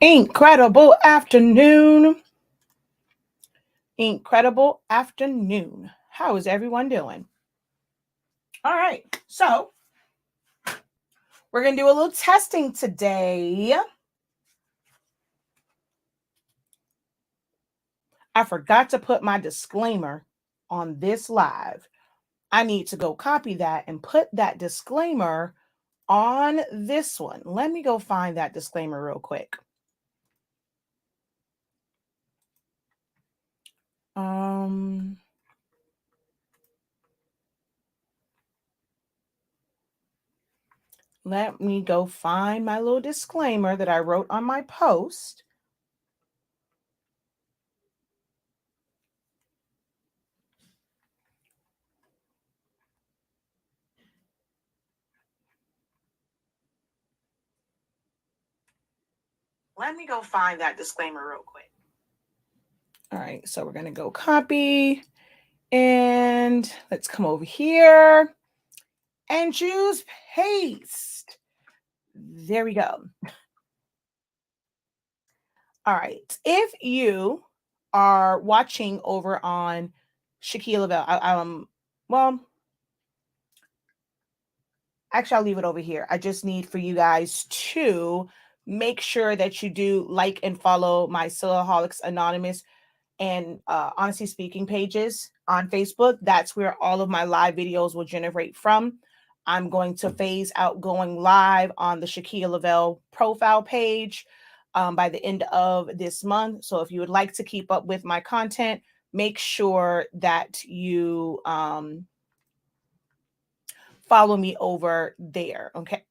Incredible afternoon. Incredible afternoon. How is everyone doing? All right. So we're going to do a little testing today. I forgot to put my disclaimer on this live. I need to go copy that and put that disclaimer on this one. Let me go find that disclaimer real quick. Let me go find my little disclaimer that I wrote on my post. Let me go find that disclaimer real quick. All right, so we're going to go copy and let's come over here and choose paste. There we go. All right, if you are watching over on Shaquille Lavelle, actually, I'll leave it over here. I just need for you guys to make sure that you do like and follow my SILAHOLICS Anonymous and Honestly Speaking pages on Facebook. That's where all of my live videos will generate from. I'm going to phase out going live on the Shaquille Lavelle profile page by the end of this month. So if you would like to keep up with my content, make sure that you follow me over there. Okay.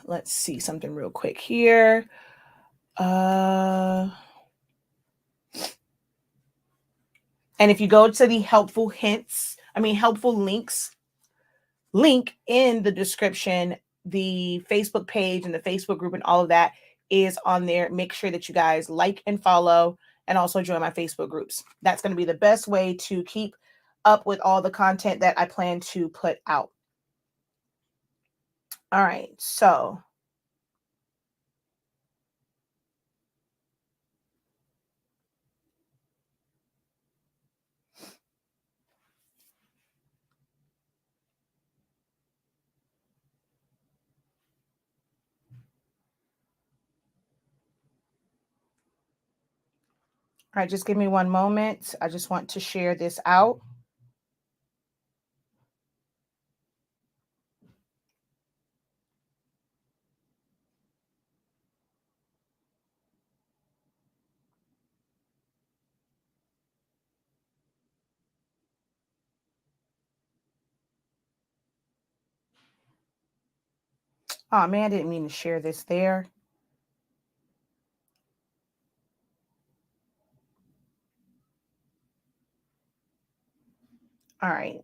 Let's see something real quick here. And if you go to the helpful links link in the description, the Facebook page and the Facebook group and all of that is on there. Make sure that you guys like and follow and also join my Facebook groups. That's going to be the best way to keep up with all the content that I plan to put out. All right, so all right, just give me one moment. I just want to share this out. Oh man, I didn't mean to share this there. All right.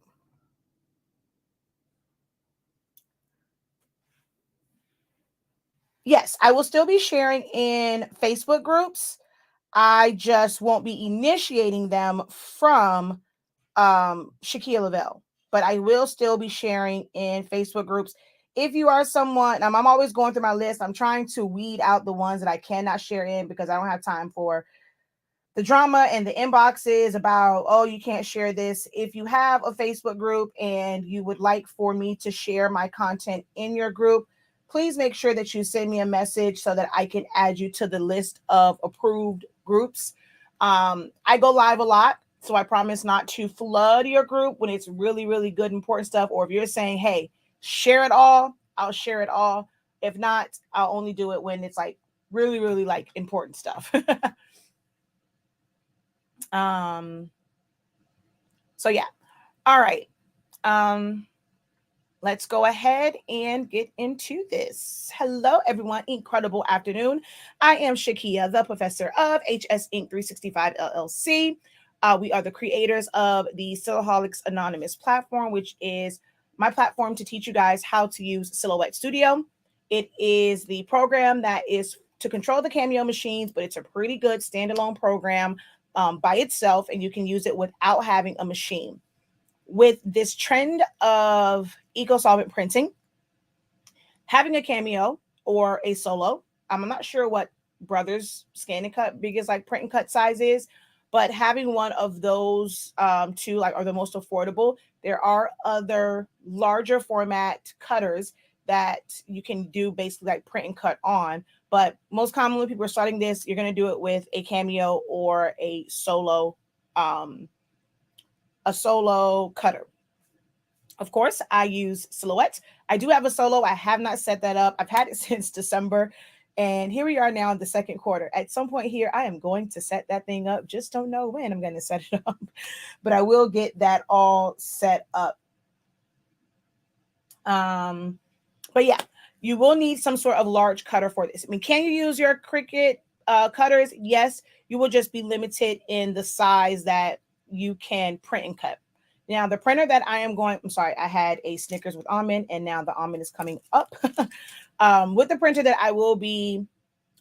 Yes, I will still be sharing in Facebook groups. I just won't be initiating them from Shaquille Lavelle, but I will still be sharing in Facebook groups. If you are someone, I'm always going through my list. I'm trying to weed out the ones that I cannot share in because I don't have time for the drama and the inboxes about, oh, you can't share this. If you have a Facebook group and you would like for me to share my content in your group, please make sure that you send me a message so that I can add you to the list of approved groups. I go live a lot, so I promise not to flood your group when it's really, really good, important stuff. Or if you're saying, hey, share it all, I'll share it all. If not, I'll only do it when it's like really, really like important stuff. So yeah. All right. Let's go ahead and get into this. Hello, everyone. Incredible afternoon. I am Shakia, the professor of HS Inc. 365 LLC. We are the creators of the SILAHOLICS Anonymous platform, which is my platform to teach you guys how to use Silhouette Studio. It is the program that is to control the Cameo machines, but it's a pretty good standalone program by itself, and you can use it without having a machine. With this trend of eco-solvent printing, having a Cameo or a Solo. I'm not sure what Brothers Scan and Cut biggest like print and cut size is, but having one of those two like are the most affordable. There are other larger format cutters that you can do basically like print and cut on, but most commonly people are starting this. You're going to do it with a Cameo or um, a Solo cutter. Of course, I use Silhouette. I do have a Solo. I have not set that up. I've had it since December. And here we are now in the second quarter. At some point here, I am going to set that thing up. Just don't know when I'm going to set it up. But I will get that all set up. But yeah, you will need some sort of large cutter for this. I mean, can you use your Cricut cutters? Yes, you will just be limited in the size that you can print and cut. Now, the printer that I am going, I'm sorry, I had a Snickers with almond, and now the almond is coming up. With the printer that I will be,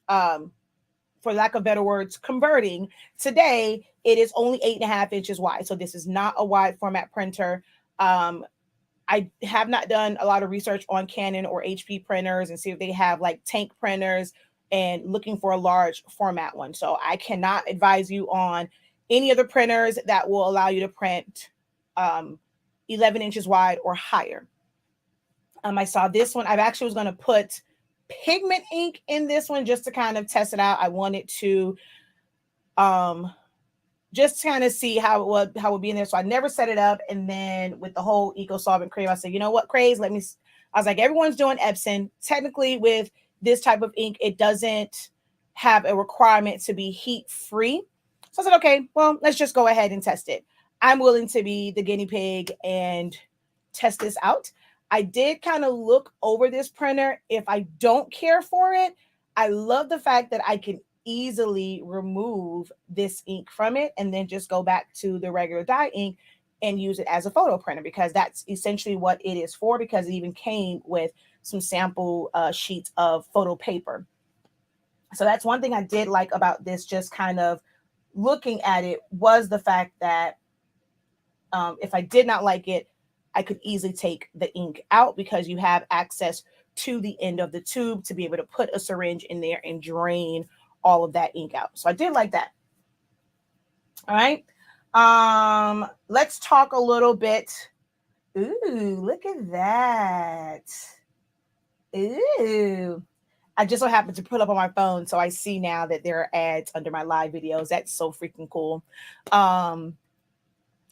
for lack of better words, converting today, it is only 8.5 inches wide. So this is not a wide format printer. I have not done a lot of research on Canon or HP printers and see if they have like tank printers and looking for a large format one. So I cannot advise you on any other printers that will allow you to print 11 inches wide or higher. I saw this one. I actually was going to put pigment ink in this one just to kind of test it out. I wanted to just kind of see how it would be in there. So I never set it up. And then with the whole Eco-solvent cream, I said, you know what, Craze, I was like, everyone's doing Epson. Technically with this type of ink, it doesn't have a requirement to be heat free. So I said, okay, well, let's just go ahead and test it. I'm willing to be the guinea pig and test this out. I did kind of look over this printer. If I don't care for it, I love the fact that I can easily remove this ink from it and then just go back to the regular dye ink and use it as a photo printer, because that's essentially what it is for, because it even came with some sample sheets of photo paper. So that's one thing I did like about this, just kind of looking at it, was the fact that if I did not like it, I could easily take the ink out because you have access to the end of the tube to be able to put a syringe in there and drain all of that ink out. So I did like that. All right. Let's talk a little bit. Ooh, look at that. Ooh. I just so happened to pull up on my phone, so I see now that there are ads under my live videos. That's so freaking cool.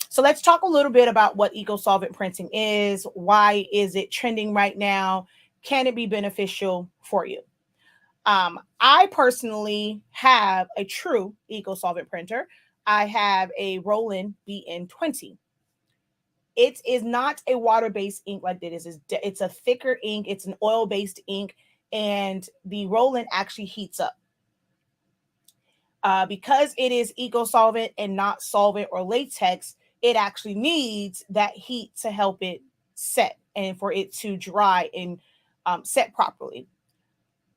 So let's talk a little bit about what eco-solvent printing is. Why is it trending right now? Can it be beneficial for you? I personally have a true eco-solvent printer. I have a Roland BN20. It is not a water-based ink like this. It's a thicker ink. It's an oil-based ink, and the Roland actually heats up. Because it is eco-solvent and not solvent or latex, it actually needs that heat to help it set and for it to dry and set properly.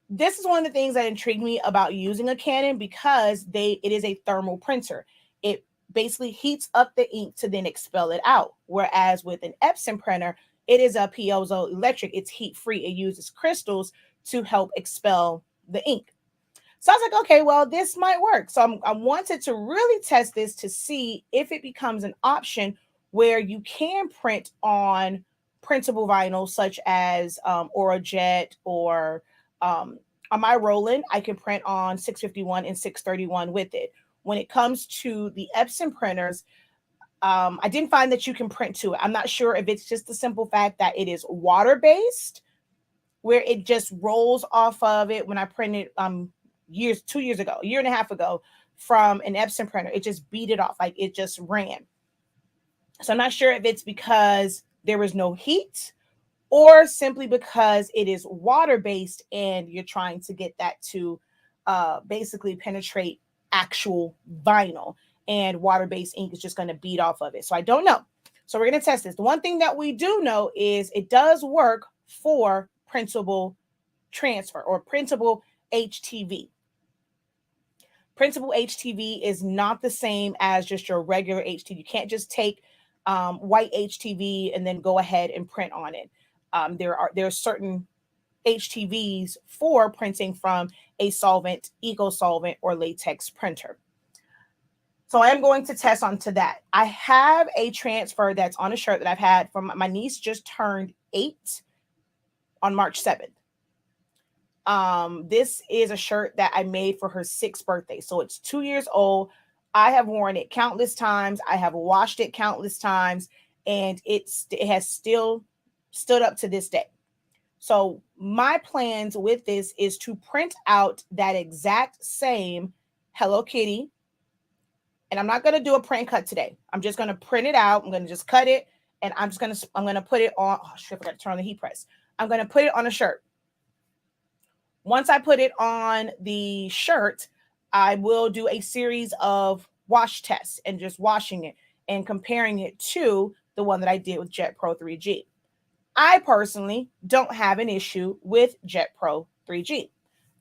This is one of the things that intrigued me about using a Canon, because it is a thermal printer. It basically heats up the ink to then expel it out. Whereas with an Epson printer, it is a piezoelectric. It's heat free. It uses crystals to help expel the ink. So I was like, okay, well, this might work. So I wanted to really test this to see if it becomes an option where you can print on printable vinyl, such as Aurajet, or on my Roland, I can print on 651 and 631 with it. When it comes to the Epson printers, I didn't find that you can print to it. I'm not sure if it's just the simple fact that it is water-based, where it just rolls off of it. When I printed 2 years ago, a year and a half ago, from an Epson printer, it just beat it off, like it just ran. So I'm not sure if it's because there was no heat, or simply because it is water-based and you're trying to get that to basically penetrate actual vinyl, and water-based ink is just going to beat off of it. So I don't know. So we're going to test this. The one thing that we do know is it does work for printable transfer or printable HTV. Printable HTV is not the same as just your regular HTV. You can't just take white HTV and then go ahead and print on it. There are certain HTVs for printing from a solvent, eco-solvent, or latex printer. So I am going to test onto that. I have a transfer that's on a shirt that I've had from my niece, just turned 8 on March 7th. This is a shirt that I made for her 6th birthday. So it's 2 years old. I have worn it countless times. I have washed it countless times, and it has still stood up to this day. So my plans with this is to print out that exact same Hello Kitty. And I'm not going to do a print cut today. I'm just going to print it out. I'm going to just cut it, and I'm going to put it on. Oh, shit, I forgot to turn on the heat press. I'm going to put it on a shirt. Once I put it on the shirt, I will do a series of wash tests and just washing it and comparing it to the one that I did with Jet Pro 3G. I personally don't have an issue with Jet Pro 3G.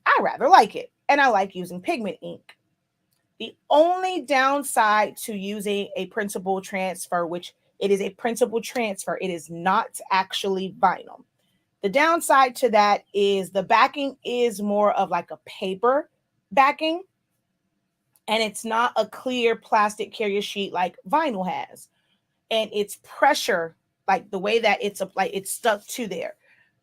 I rather like it, and I like using pigment ink. The only downside to using a printable transfer, which it is a printable transfer, it is not actually vinyl. The downside to that is the backing is more of like a paper backing, and it's not a clear plastic carrier sheet like vinyl has. And it's pressure, like the way that it's like it's stuck to there.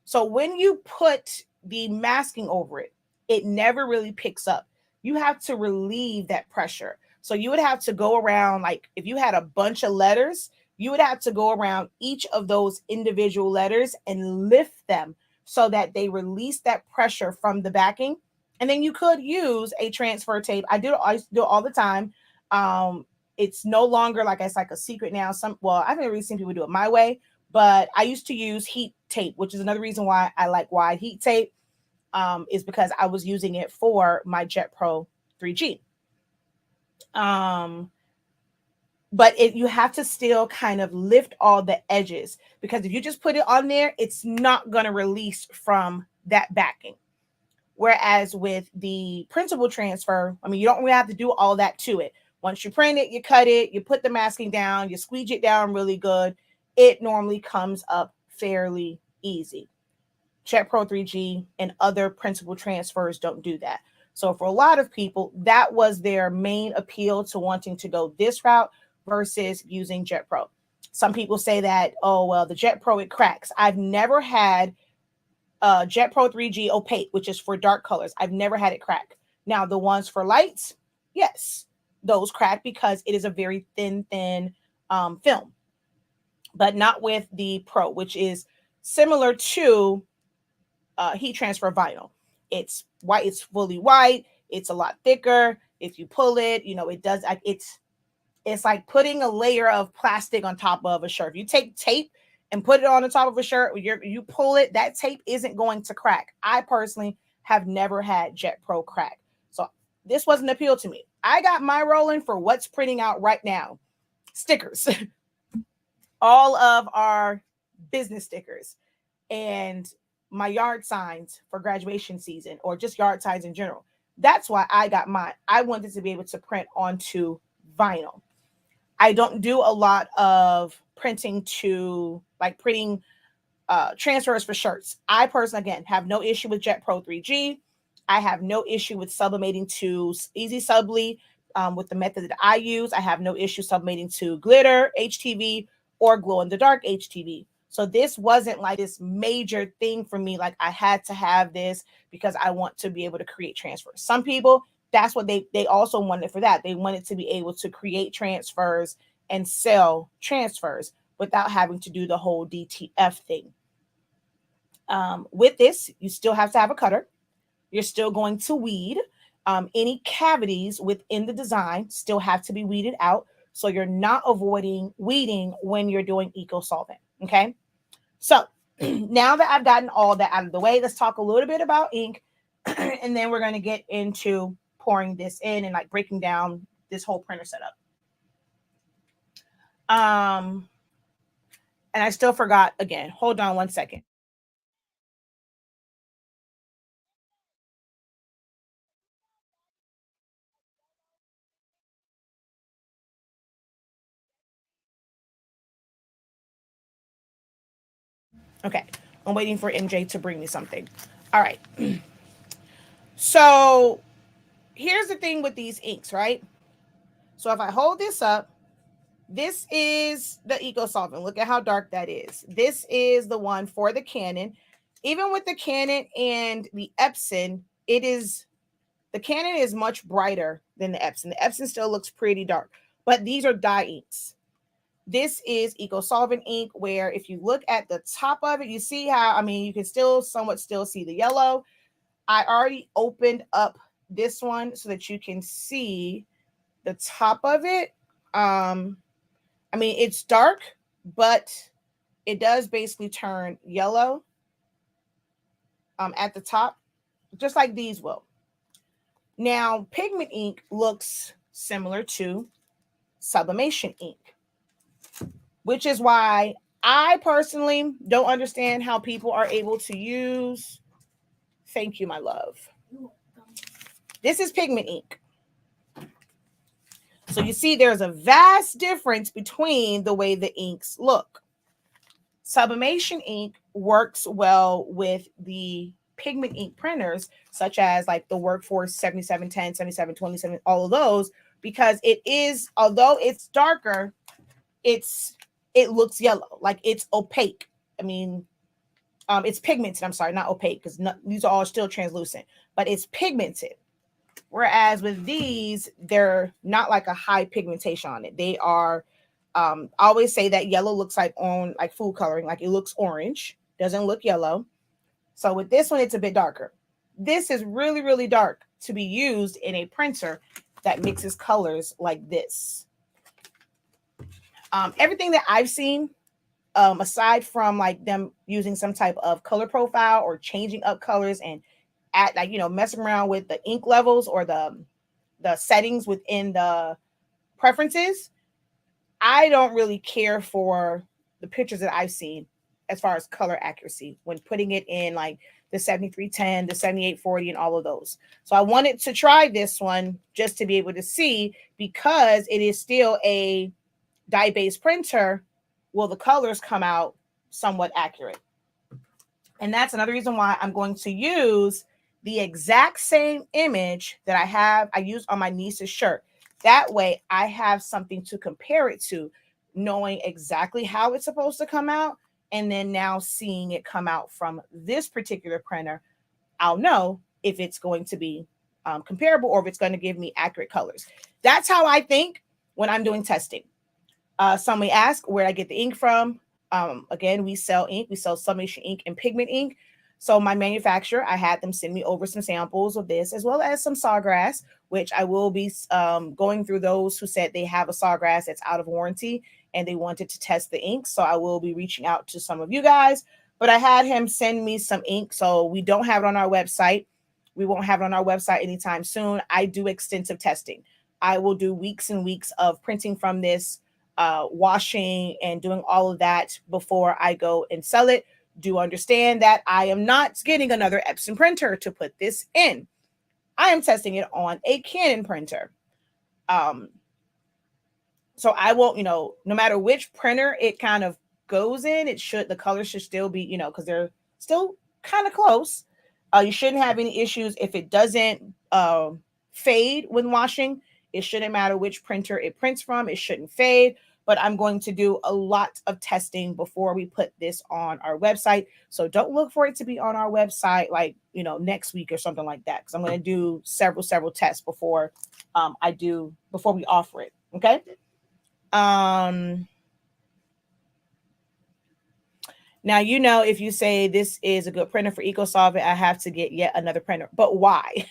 So when you put the masking over it, it never really picks up. You have to relieve that pressure. So you would have to go around, like if you had a bunch of letters, you would have to go around each of those individual letters and lift them so that they release that pressure from the backing. And then you could use a transfer tape. I do it all the time. It's no longer like it's like a secret now. I haven't really seen people do it my way, but I used to use heat tape, which is another reason why I like wide heat tape. Is because I was using it for my Jet Pro 3G. But you have to still kind of lift all the edges, because if you just put it on there, it's not going to release from that backing. Whereas with the printable transfer, I mean, you don't really have to do all that to it. Once you print it, you cut it, you put the masking down, you squeeze it down really good. It normally comes up fairly easy. Jet Pro 3G and other printable transfers don't do that. So for a lot of people, that was their main appeal to wanting to go this route versus using Jet Pro. Some people say that, oh, well, the Jet Pro, it cracks. I've never had Jet Pro 3G opaque, which is for dark colors. I've never had it crack. Now, the ones for lights, yes, those crack because it is a very thin film, but not with the Pro, which is similar to heat transfer vinyl. It's white, it's fully white, it's a lot thicker. If you pull it, it does, it's like putting a layer of plastic on top of a shirt. If you take tape and put it on the top of a shirt, you pull it, that tape isn't going to crack. I personally have never had Jet Pro crack. So this wasn't appeal to me. I got my rolling for what's printing out right now. Stickers. All of our business stickers and my yard signs for graduation season, or just yard signs in general. That's why I got mine. I wanted to be able to print onto vinyl. I don't do a lot of printing transfers for shirts. I personally, again, have no issue with Jet Pro 3G. I have no issue with sublimating to Easy Subli with the method that I use. I have no issue sublimating to glitter HTV or glow in the dark HTV. So this wasn't like this major thing for me. Like I had to have this because I want to be able to create transfers. Some people, that's what they also wanted for that. They wanted to be able to create transfers and sell transfers without having to do the whole DTF thing. With this, you still have to have a cutter. You're still going to weed. Any cavities within the design still have to be weeded out. So you're not avoiding weeding when you're doing eco-solvent. Okay. So now that I've gotten all that out of the way, let's talk a little bit about ink. And then we're going to get into pouring this in and like breaking down this whole printer setup. And I still forgot again. Hold on one second. Okay. I'm waiting for MJ to bring me something. All right. So here's the thing with these inks, right? So if I hold this up, this is the Eco-solvent. Look at how dark that is. This is the one for the Canon. Even with the Canon and the Epson, the Canon is much brighter than the Epson. The Epson still looks pretty dark, but these are dye inks. This is Eco-solvent ink, where if you look at the top of it, you see how, you can somewhat still see the yellow. I already opened up this one so that you can see the top of it. It's dark, but it does basically turn yellow at the top, just like these will. Now, pigment ink looks similar to sublimation ink, which is why I personally don't understand how people are able to use. Thank you, my love. This is pigment ink. So you see there's a vast difference between the way the inks look. Sublimation ink works well with the pigment ink printers, such as like the Workforce 7710, 7727, all of those, because although it's darker, it looks yellow, like it's opaque. It's pigmented. I'm sorry, not opaque, because these are all still translucent, but it's pigmented. Whereas with these, they're not like a high pigmentation on it. They are, I always say that yellow looks like food coloring, like it looks orange, doesn't look yellow. So with this one, it's a bit darker. This is really, really dark to be used in a printer that mixes colors like this. Everything that I've seen, aside from like them using some type of color profile or changing up colors and messing around with the ink levels or the settings within the preferences, I don't really care for the pictures that I've seen as far as color accuracy when putting it in like the 7310, the 7840, and all of those. So I wanted to try this one just to be able to see, because it is still a dye-based printer, will the colors come out somewhat accurate? And that's another reason why I'm going to use the exact same image that I used on my niece's shirt. That way I have something to compare it to, knowing exactly how it's supposed to come out. And then now seeing it come out from this particular printer, I'll know if it's going to be comparable or if it's going to give me accurate colors. That's how I think when I'm doing testing. Somebody asked where I get the ink from. Again, we sell ink. We sell sublimation ink and pigment ink. So my manufacturer, I had them send me over some samples of this, as well as some sawgrass, which I will be going through those who said they have a sawgrass that's out of warranty and they wanted to test the ink. So I will be reaching out to some of you guys. But I had him send me some ink. So we don't have it on our website. We won't have it on our website anytime soon. I do extensive testing. I will do weeks and weeks of printing from this, washing and doing all of that before I go and sell it. Do understand that I am not getting another Epson printer to put this in. I am testing it on a Canon printer. So I won't, no matter which printer it kind of goes in, the color should still be, because they're still kind of close. You shouldn't have any issues if it doesn't fade when washing. It shouldn't matter which printer it prints from. It shouldn't fade. But I'm going to do a lot of testing before we put this on our website. So don't look for it to be on our website like, next week or something like that. Because I'm going to do several tests before we offer it. Okay. Now, if you say this is a good printer for Eco-solvent, I have to get yet another printer. But why?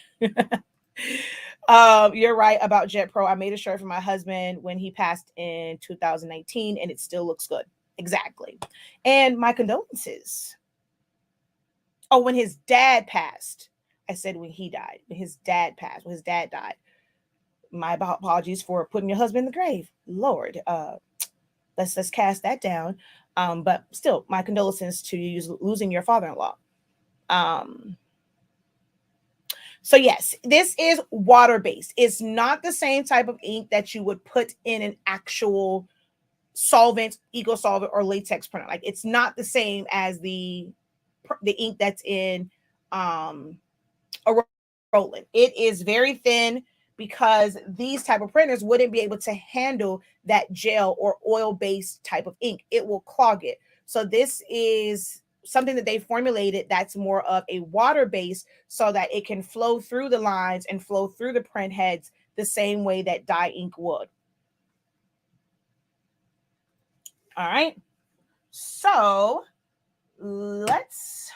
You're right about Jet Pro. I made a shirt for my husband when he passed in 2019, and it still looks good. Exactly. And my condolences. Oh, when his dad passed. I said when he died. When his dad passed. When his dad died. My apologies for putting your husband in the grave. Lord, let's cast that down. But still, my condolences to you losing your father-in-law. So yes, this is water-based. It's not the same type of ink that you would put in an actual solvent, Eco-solvent, or latex printer. Like, it's not the same as the ink that's in a Roland. It is very thin because these type of printers wouldn't be able to handle that gel or oil-based type of ink. It will clog it. So this is something that they formulated that's more of a water base so that it can flow through the lines and flow through the print heads the same way that dye ink would. All right. So let's,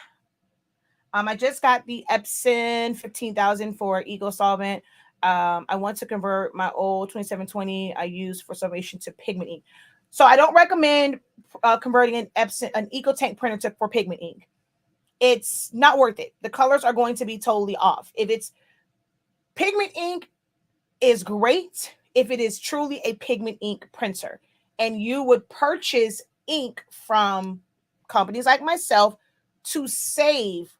I just got the Epson 15,000 for Eco-solvent. I want to convert my old 2720 I used for sublimation to pigment ink. So I don't recommend converting an Epson, an EcoTank printer for pigment ink. It's not worth it. The colors are going to be totally off. If it's pigment ink is great if it is truly a pigment ink printer and you would purchase ink from companies like myself to save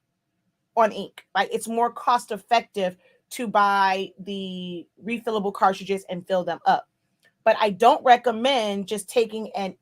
on ink. Like it's more cost effective to buy the refillable cartridges and fill them up. But I don't recommend just taking a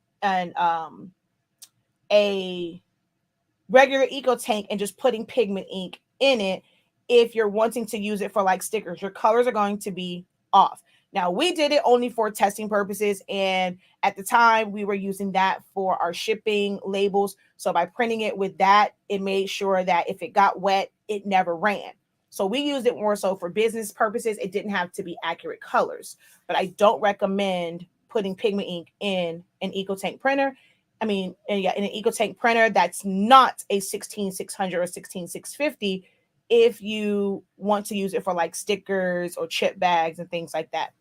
regular Eco tank and just putting pigment ink in it if you're wanting to use it for like stickers. Your colors are going to be off. Now, we did it only for testing purposes, and at the time, we were using that for our shipping labels. So by printing it with that, it made sure that if it got wet, it never ran. So we used it more so for business purposes. It didn't have to be accurate colors, but I don't recommend putting pigment ink in an EcoTank printer. I mean, in an EcoTank printer that's not a 16600 or 16650 if you want to use it for like stickers or chip bags and things like that.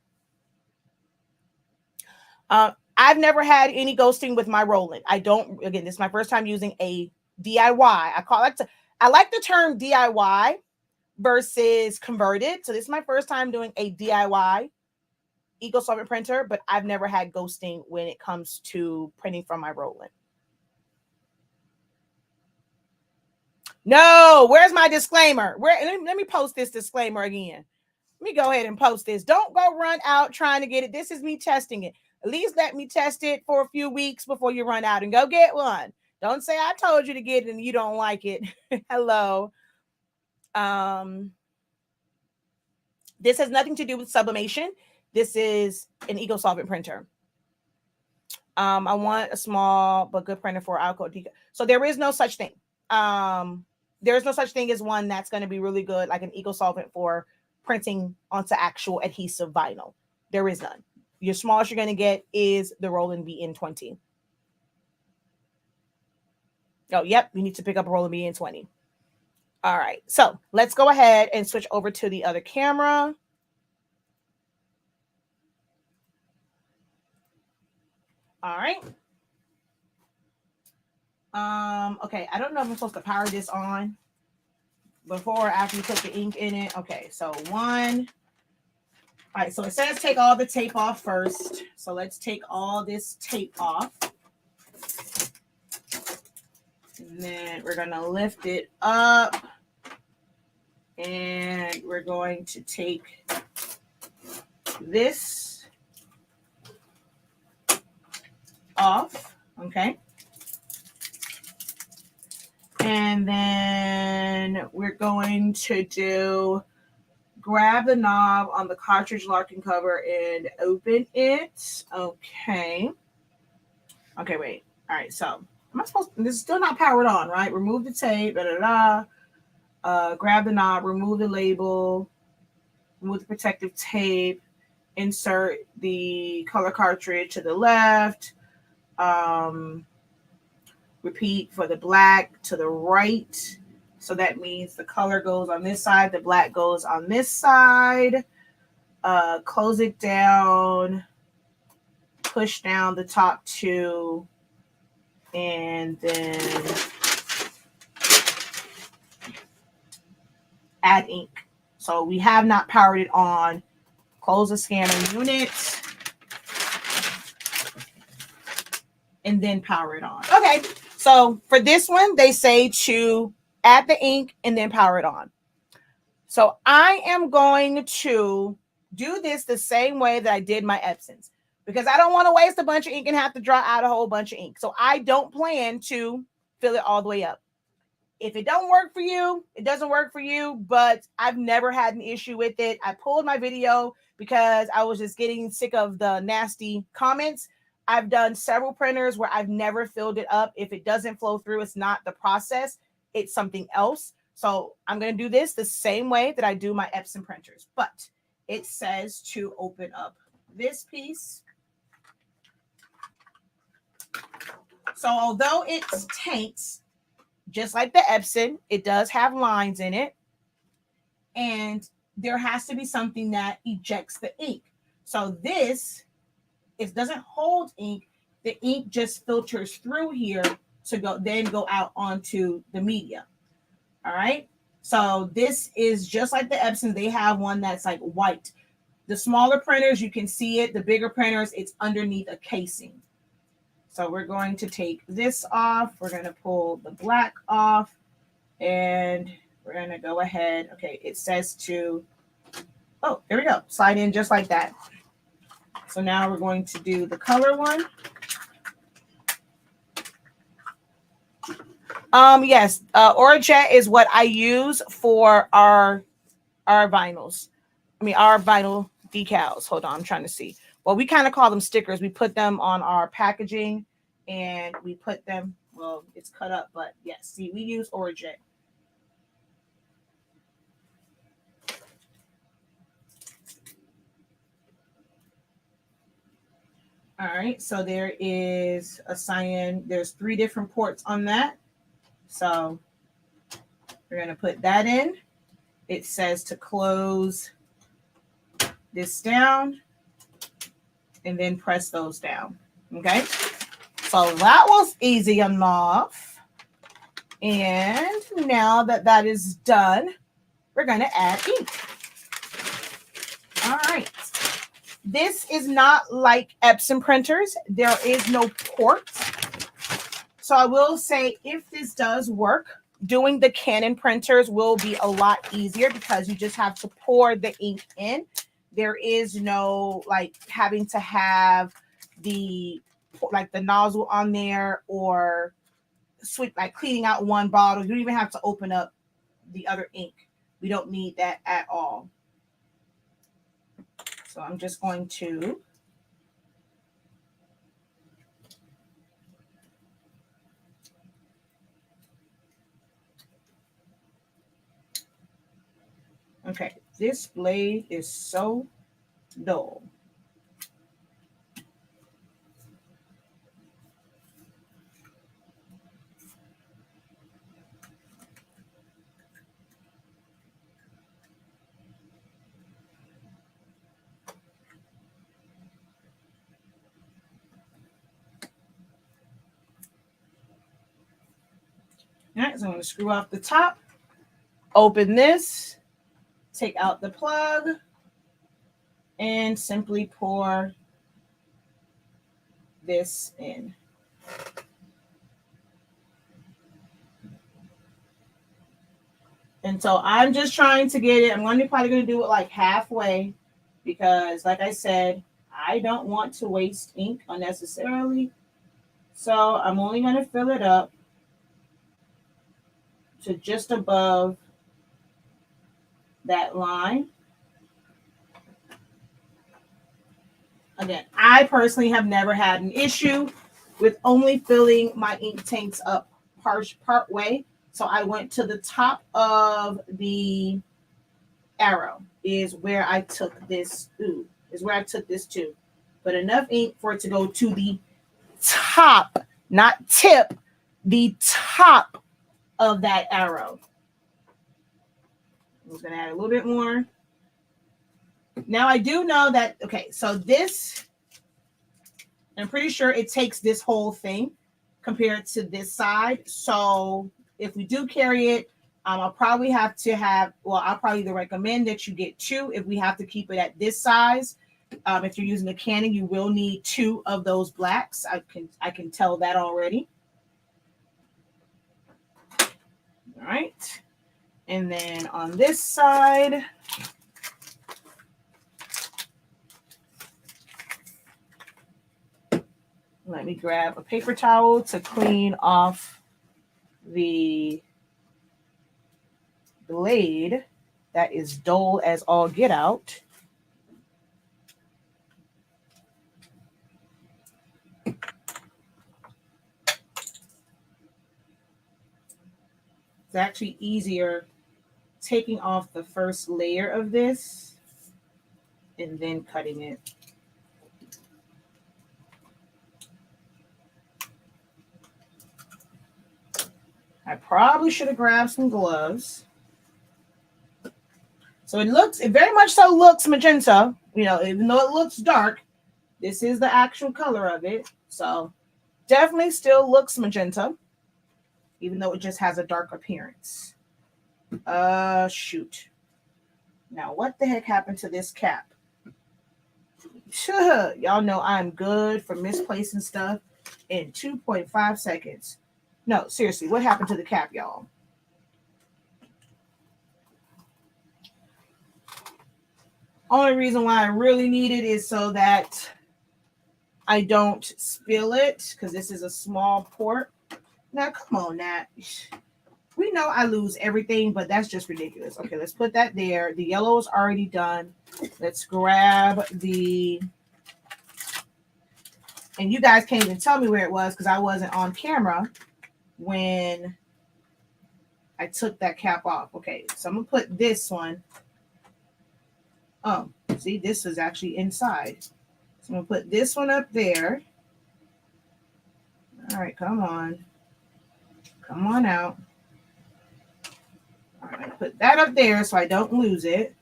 I've never had any ghosting with my Roland. I don't, again, this is my first time using a DIY. I like the term DIY versus converted. So this is my first time doing a DIY Eco-solvent printer, but I've never had ghosting when it comes to printing from my Roland. No, where's my disclaimer? Let me post this disclaimer again. Let me go ahead and post this. Don't go run out trying to get it. This is me testing it. At least let me test it for a few weeks before you run out and go get one. Don't say I told you to get it and you don't like it. Hello. This has nothing to do with sublimation. This is an Eco-solvent printer. I want a small but good printer for alcohol. So there is no such thing. There is no such thing as one that's going to be really good, like an Eco-solvent for printing onto actual adhesive vinyl. There is none. Your smallest you're going to get is the Roland BN20. Oh, yep. You need to pick up a Roland BN20. All right. So let's go ahead and switch over to the other camera. All right. Okay. I don't know if I'm supposed to power this on before or after you put the ink in it. Okay. So one. All right, so it says take all the tape off first. So let's take all this tape off. And then we're going to lift it up. And we're going to take this off. Okay. And then we're going to grab the knob on the cartridge locking cover and open it. Okay. Okay, wait. All right, so am I supposed to, this is still not powered on, right? Remove the tape, grab the knob, remove the label, remove the protective tape, insert the color cartridge to the left, repeat for the black to the right. So that means the color goes on this side, the black goes on this side. Close it down, push down the top two, and then add ink. So we have not powered it on. Close the scanner unit, and then power it on. Okay, so for this one, they say to add the ink and then power it on. So I am going to do this the same way that I did my Epsons because I don't want to waste a bunch of ink and have to draw out a whole bunch of ink. So I don't plan to fill it all the way up. If it don't work for you, it doesn't work for you, but I've never had an issue with it. I pulled my video because I was just getting sick of the nasty comments. I've done several printers where I've never filled it up. If it doesn't flow through, it's not the process, it's something else. So I'm going to do this the same way that I do my Epson printers, but it says to open up this piece. So although it tanks, just like the Epson, it does have lines in it. And there has to be something that ejects the ink. So this, it doesn't hold ink. The ink just filters through here to go out onto the media. All right. So this is just like the Epson. They have one that's like white. The smaller printers, you can see it. The bigger printers, it's underneath a casing. So we're going to take this off. We're going to pull the black off. And we're going to go ahead. Okay, it says to, oh, there we go. Slide in just like that. So now we're going to do the color one. Yes, Orajet is what I use for our vinyls. I mean, our vinyl decals. Hold on, I'm trying to see. Well, we kind of call them stickers. We put them on our packaging and we put them, well, it's cut up, but yes, see, we use Orajet. All right, so there is a cyan. There's 3 different ports on that. So we're going to put that in. It says to close this down and then press those down. Okay, so that was easy enough. And now that that is done, we're going to add ink. All right. This is not like Epson printers. There is no port. So I will say if this does work, doing the Canon printers will be a lot easier because you just have to pour the ink in. There is no like having to have the nozzle on there or sweep, like cleaning out one bottle. You don't even have to open up the other ink. We don't need that at all. So I'm just going to okay, this blade is so dull. All right, so I'm going to screw off the top, open this, take out the plug, and simply pour this in. And so I'm just trying to get it. I'm probably going to do it like halfway because, like I said, I don't want to waste ink unnecessarily. So I'm only going to fill it up to just above that line. Again, I personally have never had an issue with only filling my ink tanks up part way. So I went to the top of the arrow is where I took this to. But enough ink for it to go to the top, not tip, the top of that arrow. I'm just going to add a little bit more. Now I do know that, okay, so this, I'm pretty sure it takes this whole thing compared to this side. So if we do carry it, I'll probably have to have, well, I'll probably recommend that you get 2 if we have to keep it at this size. If you're using a Canon, you will need 2 of those blacks. I can tell that already. All right. And then on this side, let me grab a paper towel to clean off the blade that is dull as all get out. It's actually easier taking off the first layer of this and then cutting it. I probably should have grabbed some gloves. So it very much so looks magenta, you know, even though it looks dark, this is the actual color of it. So definitely still looks magenta, even though it just has a dark appearance. Shoot. Now, what the heck happened to this cap? Y'all know I'm good for misplacing stuff in 2.5 seconds. No, seriously, what happened to the cap, y'all? Only reason why I really need it is so that I don't spill it, because this is a small port. Now, come on, Nat. We know I lose everything, but that's just ridiculous. Okay, let's put that there. The yellow is already done. Let's grab the... And you guys can't even tell me where it was because I wasn't on camera when I took that cap off. Okay, so I'm going to put this one. Oh, see, this is actually inside. So I'm going to put this one up there. All right, come on. Come on out. All right, put that up there so I don't lose it.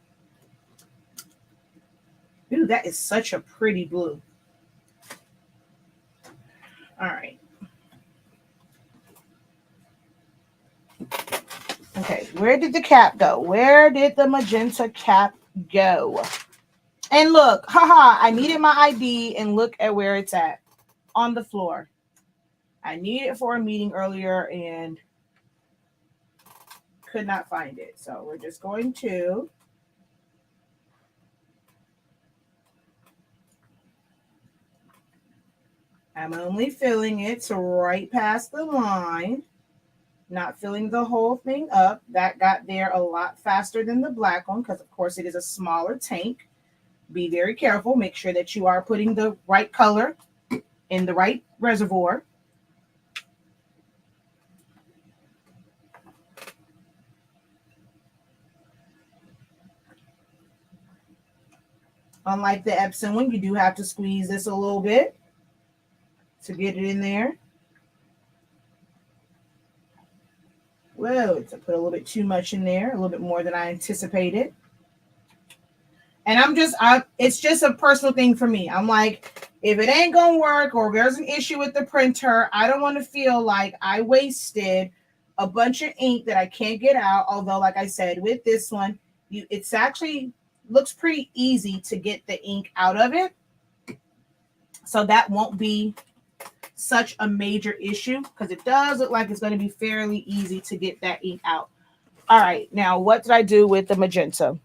Ooh, that is such a pretty blue. All right. Okay, where did the cap go? Where did the magenta cap go? And look, haha, I needed my ID and look at where it's at. On the floor. I needed it for a meeting earlier and could not find it. So we're just going to I'm only filling it to right past the line, not filling the whole thing up. That got there a lot faster than the black one because, of course, it is a smaller tank. Be very careful. Make sure that you are putting the right color in the right reservoir. Unlike the Epson one, you do have to squeeze this a little bit to get it in there. Whoa, it's put a little bit too much in there, a little bit more than I anticipated. And it's just a personal thing for me. I'm like, if it ain't gonna work or there's an issue with the printer, I don't want to feel like I wasted a bunch of ink that I can't get out. Although, like I said, with this one, it's actually looks pretty easy to get the ink out of it. So that won't be such a major issue because it does look like it's going to be fairly easy to get that ink out. All right, now what did I do with the magenta?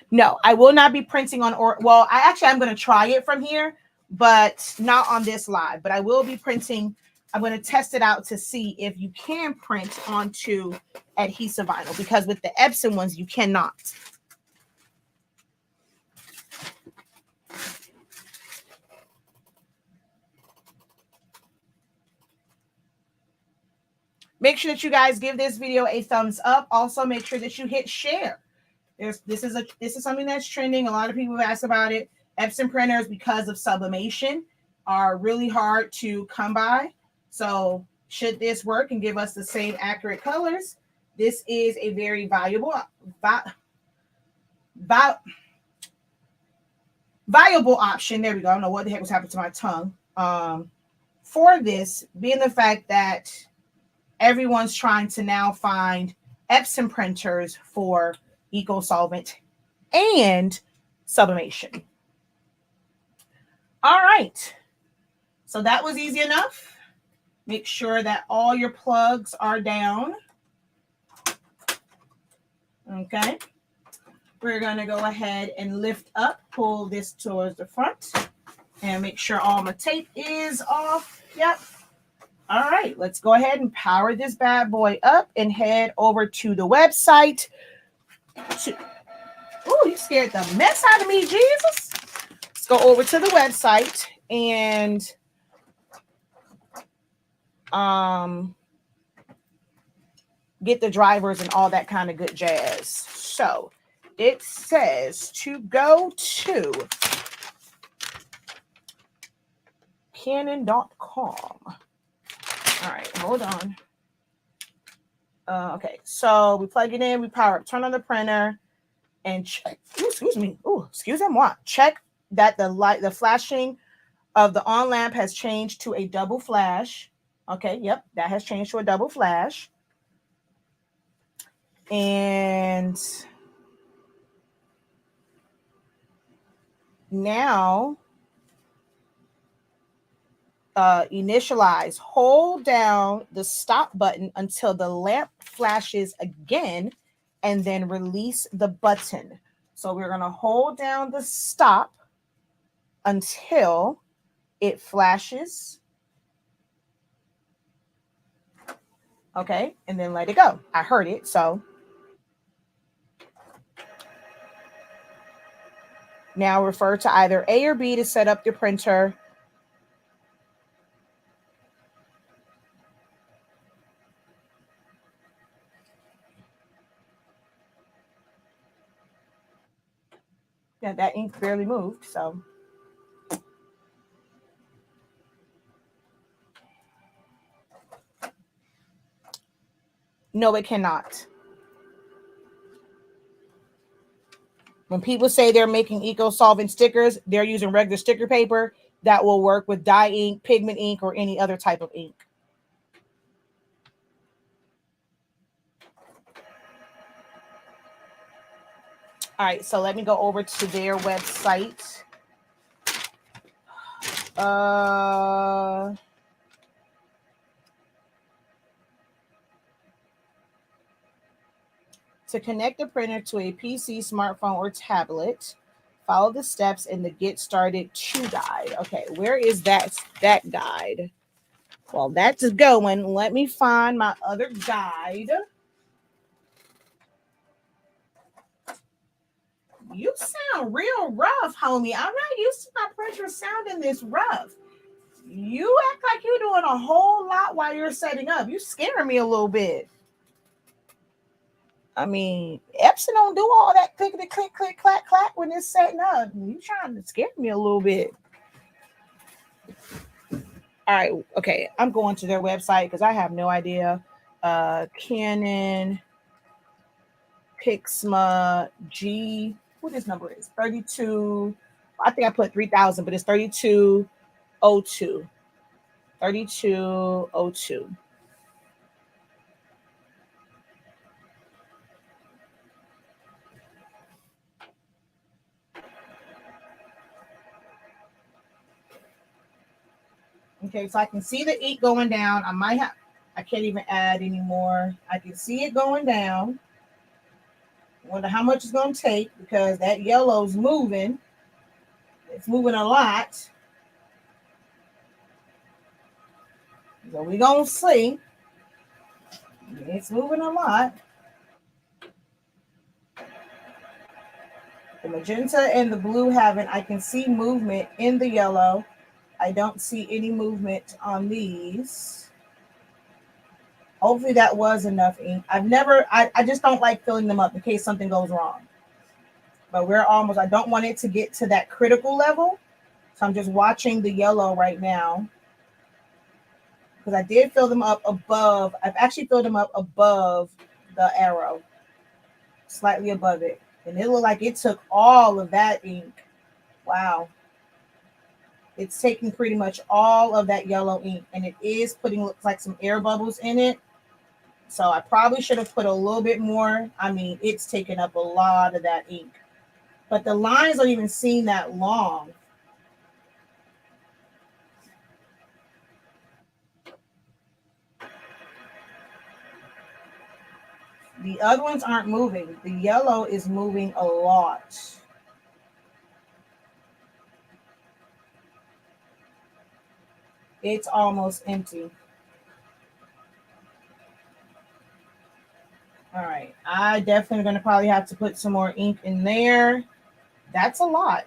No, I will not be printing on, well, I'm going to try it from here, but not on this live, but I will be printing. I'm going to test it out to see if you can print onto adhesive vinyl, because with the Epson ones, you cannot. Make sure that you guys give this video a thumbs up. Also, make sure that you hit share. This is something that's trending. A lot of people have asked about it. Epson printers, because of sublimation, are really hard to come by. So should this work and give us the same accurate colors, this is a very valuable option. There we go. I don't know what the heck was happening to my tongue. For this, being the fact that everyone's trying to now find Epson printers for Eco-solvent and sublimation. All right. So that was easy enough. Make sure that all your plugs are down. Okay. We're going to go ahead and lift up, pull this towards the front, and make sure all my tape is off. Yep. All right, let's go ahead and power this bad boy up and head over to the website. Oh, you scared the mess out of me, Jesus. Let's go over to the website and get the drivers and all that kind of good jazz. So it says to go to Canon.com. All right, hold on. Okay, so we plug it in, we power up, turn on the printer, and check. Excuse me. Excuse me. Check that the flashing of the on lamp has changed to a double flash. Okay, yep, that has changed to a double flash. And now initialize, hold down the stop button until the lamp flashes again, and then release the button. So we're going to hold down the stop until it flashes. Okay, and then let it go. I heard it, so. Now refer to either A or B to set up the printer. Yeah, that ink barely moved, so. No, it cannot. When people say they're making eco-solvent stickers, they're using regular sticker paper that will work with dye ink, pigment ink, or any other type of ink. All right, so let me go over to their website. To connect the printer to a PC, smartphone, or tablet, follow the steps in the Get Started to guide. Okay, where is that guide? Well, that's going. Let me find my other guide. You sound real rough, homie. I'm not used to my printer sounding this rough. You act like you're doing a whole lot while you're setting up. You scaring me a little bit. I mean, Epson don't do all that clickety click, click, clack, clack when it's setting up. You trying to scare me a little bit. All right, okay. I'm going to their website because I have no idea. Canon, Pixma, G. What this number is? 32. I think I put 3000, but it's 3202. 3202. Okay, so I can see the ink going down. I can't even add anymore. I can see it going down. Wonder how much it's going to take because that yellow's moving. It's moving a lot. So we're going to see. It's moving a lot. The magenta and the blue I can see movement in the yellow. I don't see any movement on these. Hopefully that was enough ink. I just don't like filling them up in case something goes wrong. But I don't want it to get to that critical level. So I'm just watching the yellow right now. Because I did fill them up above. I've actually filled them up above the arrow. Slightly above it. And it looked like it took all of that ink. Wow. It's taking pretty much all of that yellow ink. And it is looks like some air bubbles in it. So I probably should have put a little bit more. I mean, it's taken up a lot of that ink. But the lines don't even seem that long. The other ones aren't moving. The yellow is moving a lot. It's almost empty. All right. I definitely going to probably have to put some more ink in there. That's a lot.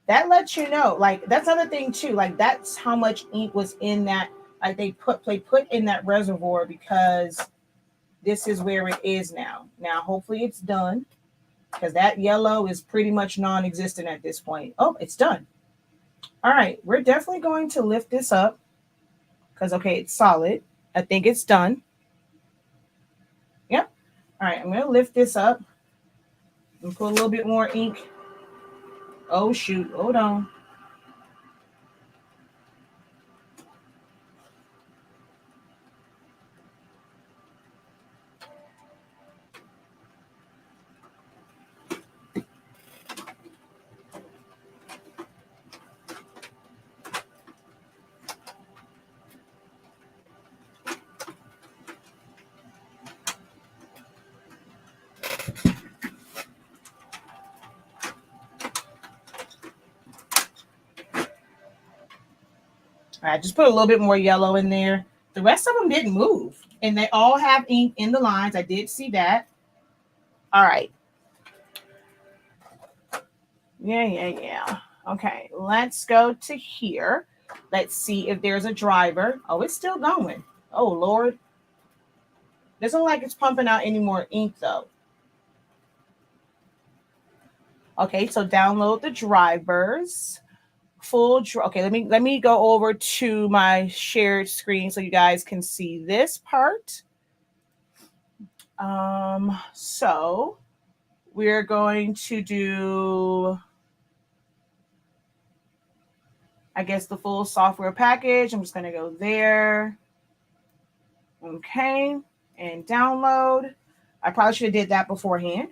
That lets you know, like, that's another thing too. Like, that's how much ink was in that. Like, they put in that reservoir because this is where it is now. Now, hopefully it's done because that yellow is pretty much non-existent at this point. Oh, it's done. All right. We're definitely going to lift this up because, okay, it's solid. I think it's done. Yep. All right. I'm going to lift this up and put a little bit more ink. Oh, shoot. Hold on. All right, just put a little bit more yellow in there. The rest of them didn't move, and they all have ink in the lines. I did see that. All right. Yeah. Okay, let's go to here. Let's see if there's a driver. Oh, it's still going. Oh, Lord. Doesn't look like it's pumping out any more ink, though. Okay, so download the drivers. Okay, let me go over to my shared screen so you guys can see this part. So we're going to do, I guess, the full software package. I'm just going to go there. Okay, and download. I probably should have did that beforehand.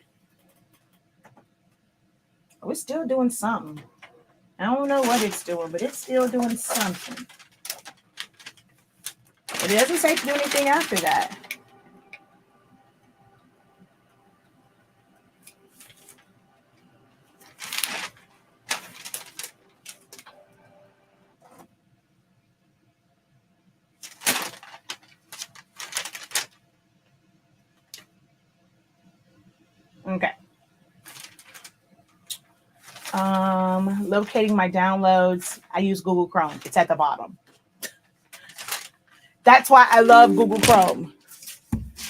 Oh, it's still doing something. I don't know what it's doing, but it's still doing something. But it doesn't say to do anything after that. Okay. Locating my downloads. I use Google Chrome. It's at the bottom. That's why I love Google Chrome.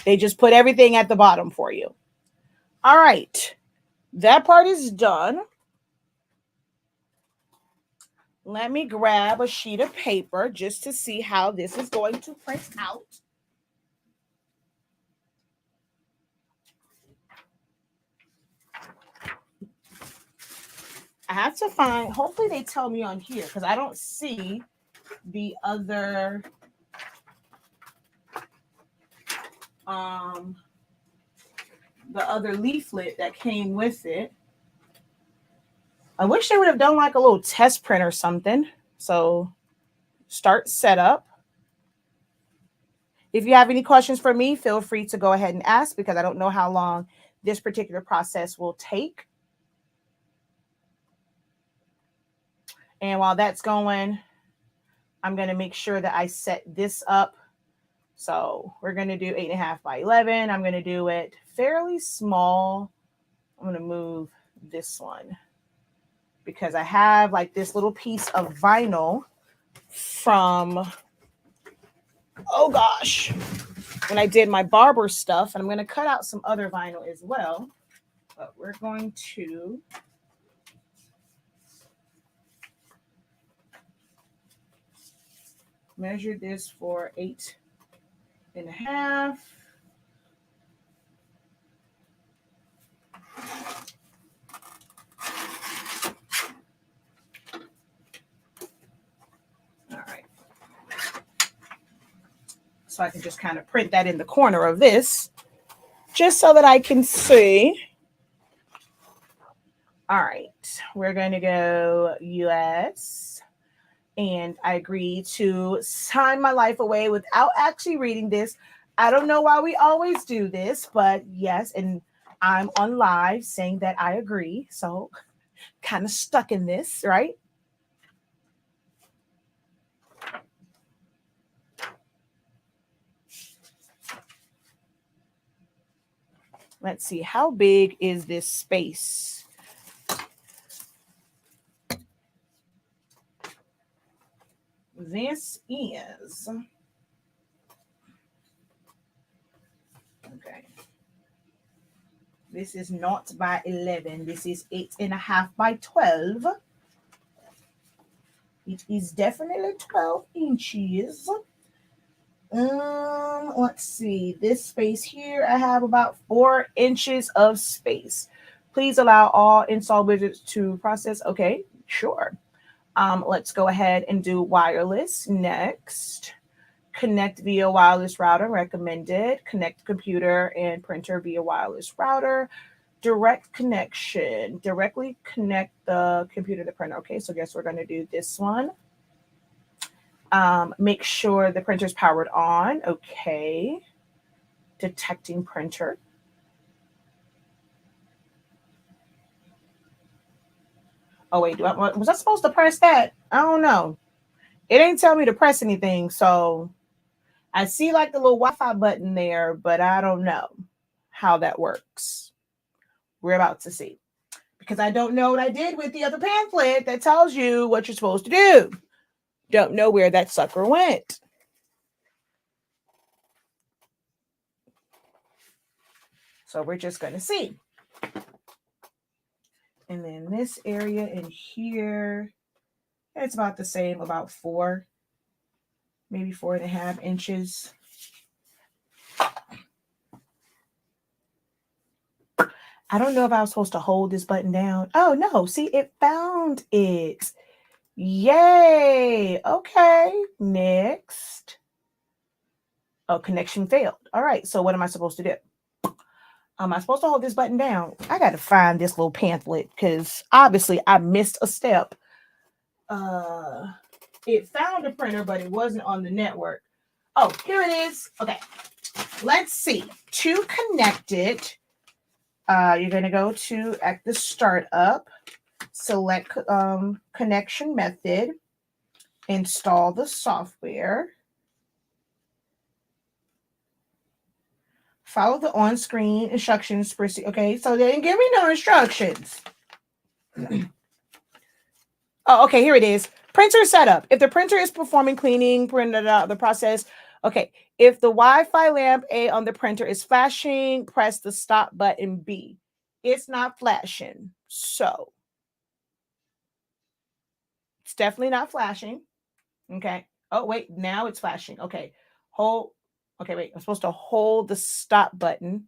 They just put everything at the bottom for you. All right. That part is done. Let me grab a sheet of paper just to see how this is going to print out. I have to find, hopefully they tell me on here because I don't see the other leaflet that came with it. I wish they would have done like a little test print or something. So start setup. If you have any questions for me, feel free to go ahead and ask because I don't know how long this particular process will take. And while that's going, I'm going to make sure that I set this up. So we're going to do 8.5 by 11. I'm going to do it fairly small. I'm going to move this one because I have like this little piece of vinyl from, oh gosh, when I did my barber stuff. And I'm going to cut out some other vinyl as well. But we're going to measure this for 8.5. All right. So I can just kind of print that in the corner of this just so that I can see. All right. We're going to go US. And I agree to sign my life away without actually reading this. I don't know why we always do this, but yes, and I'm on live saying that I agree. So kind of stuck in this, right? Let's see, how big is this space? This is, okay. This is not by 11. This is 8.5 by 12. It is definitely 12 inches. Let's see. This space here, I have about 4 inches of space. Please allow all install widgets to process. Okay, sure. Let's go ahead and do wireless next. Connect via wireless router recommended. Connect computer and printer via wireless router. Direct connection. Directly connect the computer to the printer. Okay, so guess we're going to do this one. Make sure the printer's powered on. Okay. Detecting printer. Oh, wait, was I supposed to press that? I don't know. It ain't telling me to press anything, so I see like the little Wi-Fi button there, but I don't know how that works. We're about to see. Because I don't know what I did with the other pamphlet that tells you what you're supposed to do. Don't know where that sucker went. So we're just going to see. And then this area in here, it's about the same, about 4, maybe 4.5 inches. I don't know if I was supposed to hold this button down. Oh, no. See, it found it. Yay. Okay. Next. Oh, connection failed. All right. So what am I supposed to do? Am I supposed to hold this button down? I got to find this little pamphlet because obviously I missed a step. It found a printer, but it wasn't on the network. Oh, here it is. Okay. Let's see. To connect it, you're going to go to at the startup, select connection method, install the software, follow the on-screen instructions. Okay, so they didn't give me no instructions. Oh, okay, here it is. Printer setup. If the printer is performing cleaning, the process. Okay, if the Wi-Fi lamp A on the printer is flashing, press the stop button B. It's not flashing, so it's definitely not flashing. Okay. Oh, wait, now it's flashing. Okay, hold. Okay, wait, I'm supposed to hold the stop button.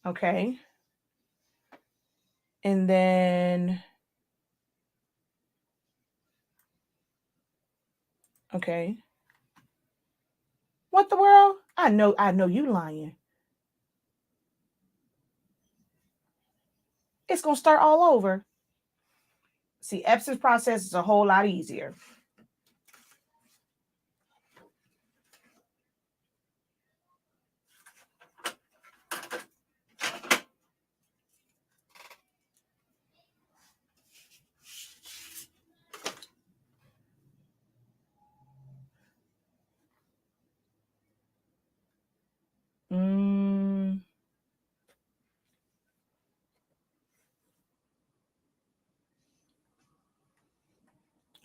Okay. And then, okay. What the world? I know you lying. It's going to start all over. See, Epson's process is a whole lot easier.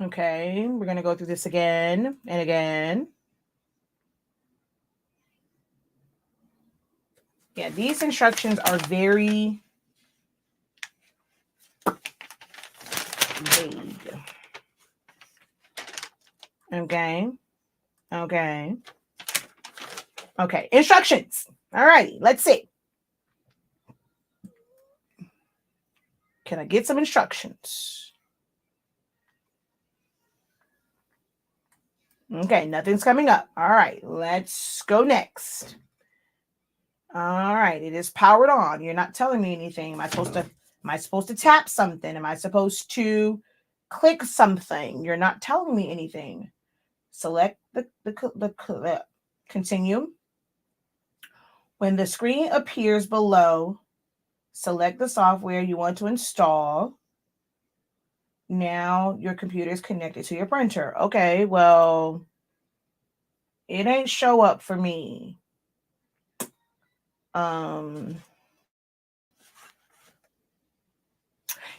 Okay, we're going to go through this again and again. Yeah, these instructions are very vague. Okay. Okay. Okay, instructions. All righty, let's see. Can I get some instructions? Okay, nothing's coming up. All right, let's go next. All right, it is powered on. You're not telling me anything. Am I supposed to tap something? Am I supposed to click something? You're not telling me anything. Select the continue. When the screen appears below, select the software you want to install. Now your computer is connected to your printer. Okay, well, It ain't show up for me.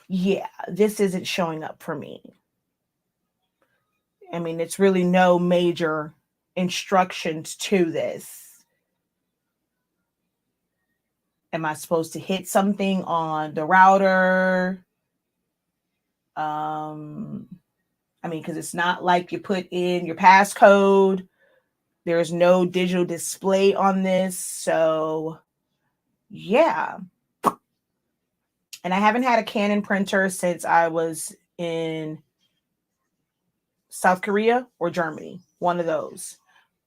Yeah, this isn't showing up for me. I mean, it's really no major instructions to this. Am I supposed to hit something on the router? I mean, because it's not like you put in your passcode. There's no digital display on this. So, yeah. And I haven't had a Canon printer since I was in South Korea or Germany, one of those.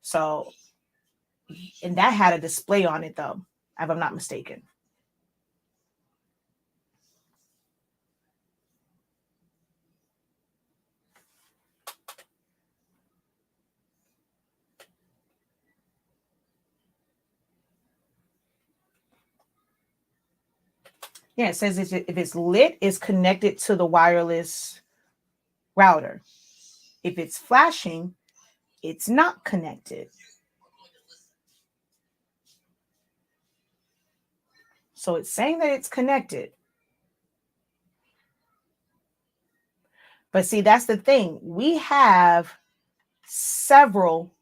So, and that had a display on it, though, if I'm not mistaken. Yeah, it says if it's lit, it's connected to the wireless router. If it's flashing, it's not connected. So it's saying that it's connected. But see, that's the thing. We have several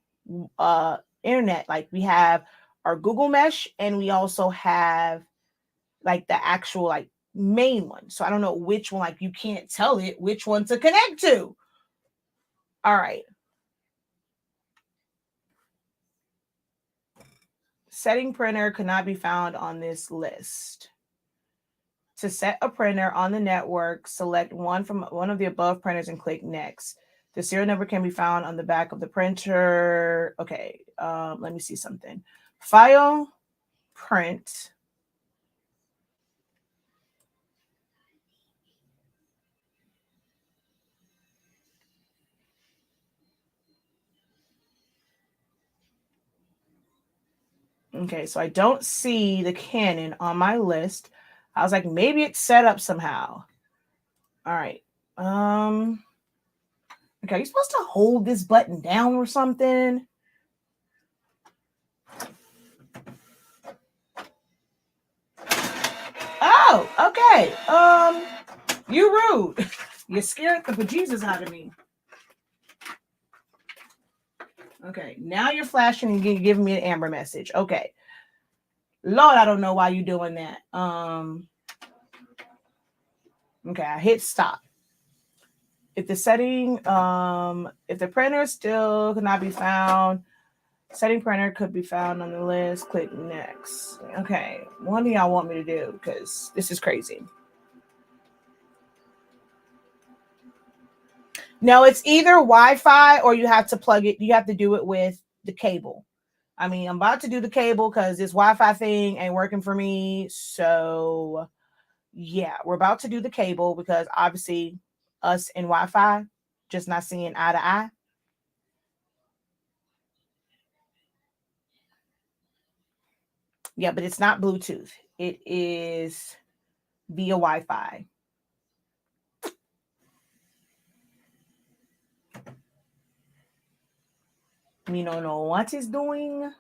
internet. Like we have our Google Mesh, and we also have like the actual like main one. So I don't know which one, like you can't tell it which one to connect to. All right. Setting printer could not be found on this list. To set a printer on the network, select one from one of the above printers and click next. The serial number can be found on the back of the printer. Okay, let me see something. File, print. Okay, so I don't see the Canon on my list. I was like, maybe it's set up somehow. All right. Okay, are you supposed to hold this button down or something? Oh, okay. You rude. You scared the bejesus out of me. Okay, now you're flashing and you're giving me an amber message. Okay. Lord, I don't know why you're doing that. Okay, I hit stop. If the setting, if the printer still cannot be found, setting printer could be found on the list. Click next. Okay, what do y'all want me to do? Because this is crazy. No, it's either Wi-Fi or you have to plug it. You have to do it with the cable. I mean, I'm about to do the cable because this Wi-Fi thing ain't working for me. So, yeah, we're about to do the cable because obviously us and Wi-Fi just not seeing eye to eye. Yeah, but it's not Bluetooth. It is via Wi-Fi. Me don't know what it's doing.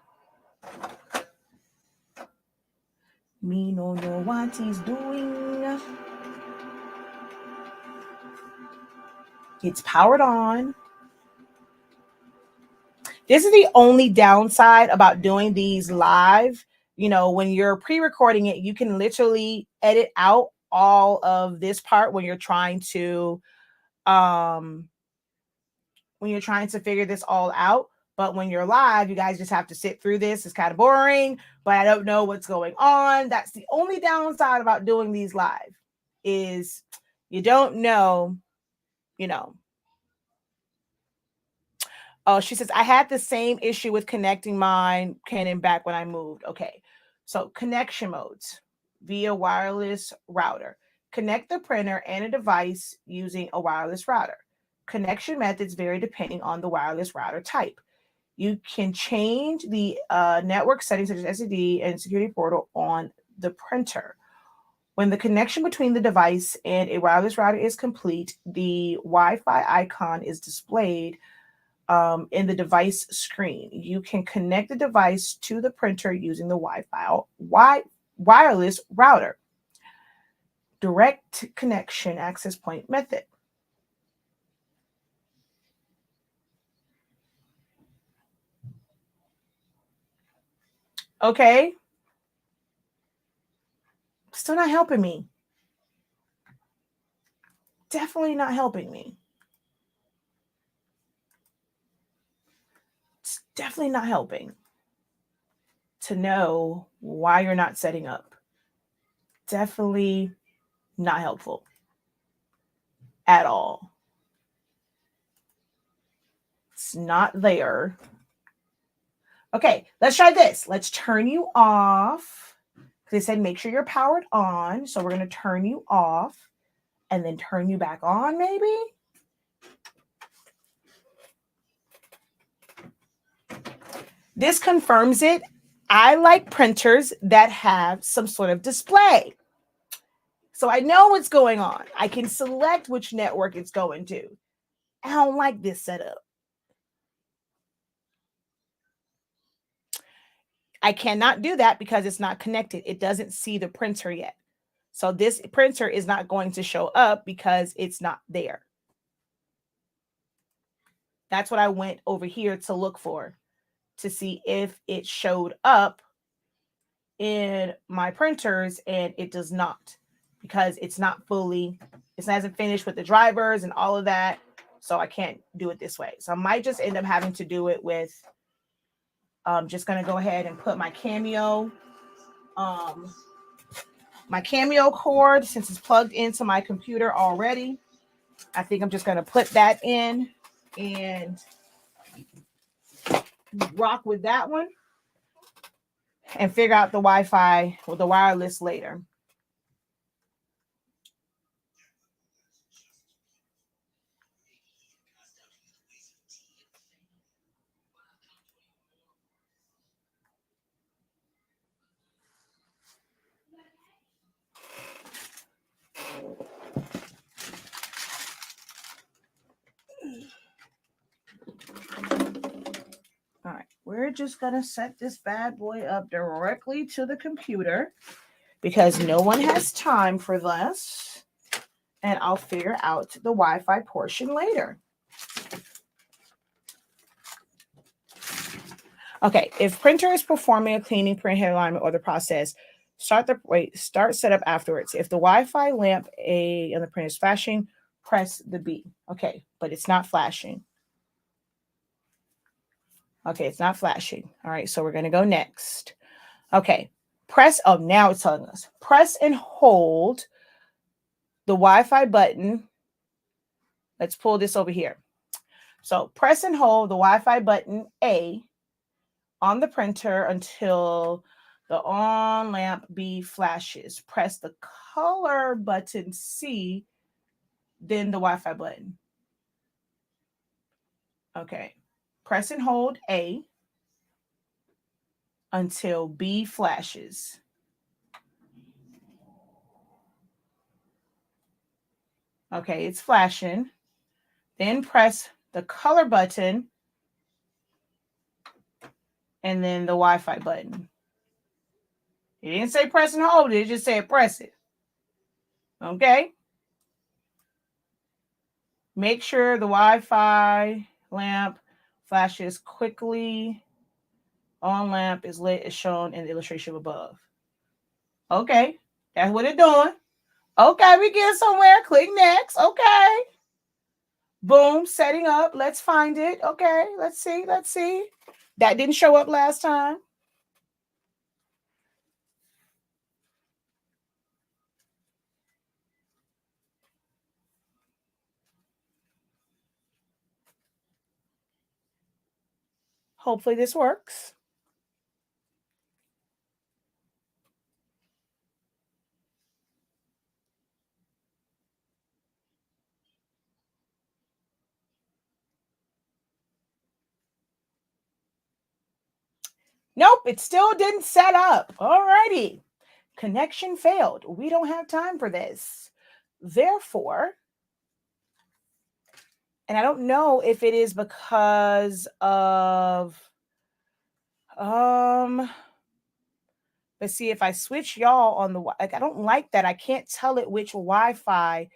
Me no know what he's doing. It's powered on. This is the only downside about doing these live. You know, when you're pre-recording it, you can literally edit out all of this part when you're trying to figure this all out. But when you're live, you guys just have to sit through this. It's kind of boring, but I don't know what's going on. That's the only downside about doing these live is you don't know, you know. Oh, she says, I had the same issue with connecting mine Canon back when I moved. Okay. So connection modes via wireless router. Connect the printer and a device using a wireless router. Connection methods vary depending on the wireless router type. You can change the network settings such as SSD and security portal on the printer. When the connection between the device and a wireless router is complete, the Wi-Fi icon is displayed in the device screen. You can connect the device to the printer using the wireless router. Direct connection access point method. Okay. Still not helping me. Definitely not helping me. It's definitely not helping to know why you're not setting up. Definitely not helpful at all. It's not there. Okay, let's try this. Let's turn you off. They said make sure you're powered on. So we're going to turn you off and then turn you back on maybe. This confirms it. I like printers that have some sort of display. So I know what's going on. I can select which network it's going to. I don't like this setup. I cannot do that because it's not connected. It doesn't see the printer yet. So this printer is not going to show up because it's not there. That's what I went over here to look for, to see if it showed up in my printers, and it does not because it's not fully, it hasn't finished with the drivers and all of that. So I can't do it this way. So I might just end up having to do it with, I'm just going to go ahead and put my Cameo cord, since it's plugged into my computer already. I think I'm just going to put that in and rock with that one and figure out the Wi-Fi or the wireless later. All right, we're just going to set this bad boy up directly to the computer because no one has time for this. And I'll figure out the Wi-Fi portion later. Okay, if printer is performing a cleaning, print head alignment, or the process, start setup afterwards. If the Wi-Fi lamp on the printer is flashing, press the B. Okay, but it's not flashing. Okay, it's not flashing. All right, so we're going to go next. Okay, now it's telling us. Press and hold the Wi-Fi button. Let's pull this over here. So press and hold the Wi-Fi button A on the printer until the on lamp B flashes. Press the color button C, then the Wi-Fi button. Okay, press and hold A until B flashes. Okay, it's flashing. Then press the color button and then the Wi-Fi button. It didn't say press and hold it, just said press it. Okay. Make sure the Wi-Fi lamp flashes quickly. On lamp is lit as shown in the illustration above. Okay, that's what it's doing. Okay, we get somewhere. Click next. Okay. Boom, setting up. Let's find it. Okay, let's see. That didn't show up last time. Hopefully this works. Nope, it still didn't set up. Alrighty. Connection failed. We don't have time for this. Therefore, And I don't know if it is because of let's see, if I switch y'all on the, like, I don't like that. I can't tell it which Wi-Fi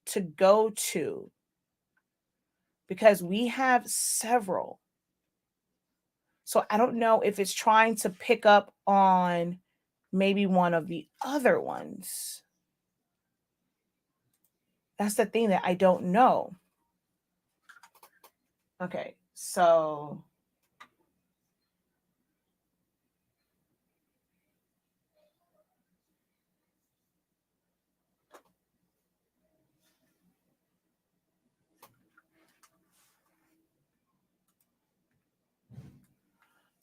to go to because we have several. So I don't know if it's trying to pick up on maybe one of the other ones. That's the thing that I don't know. Okay, so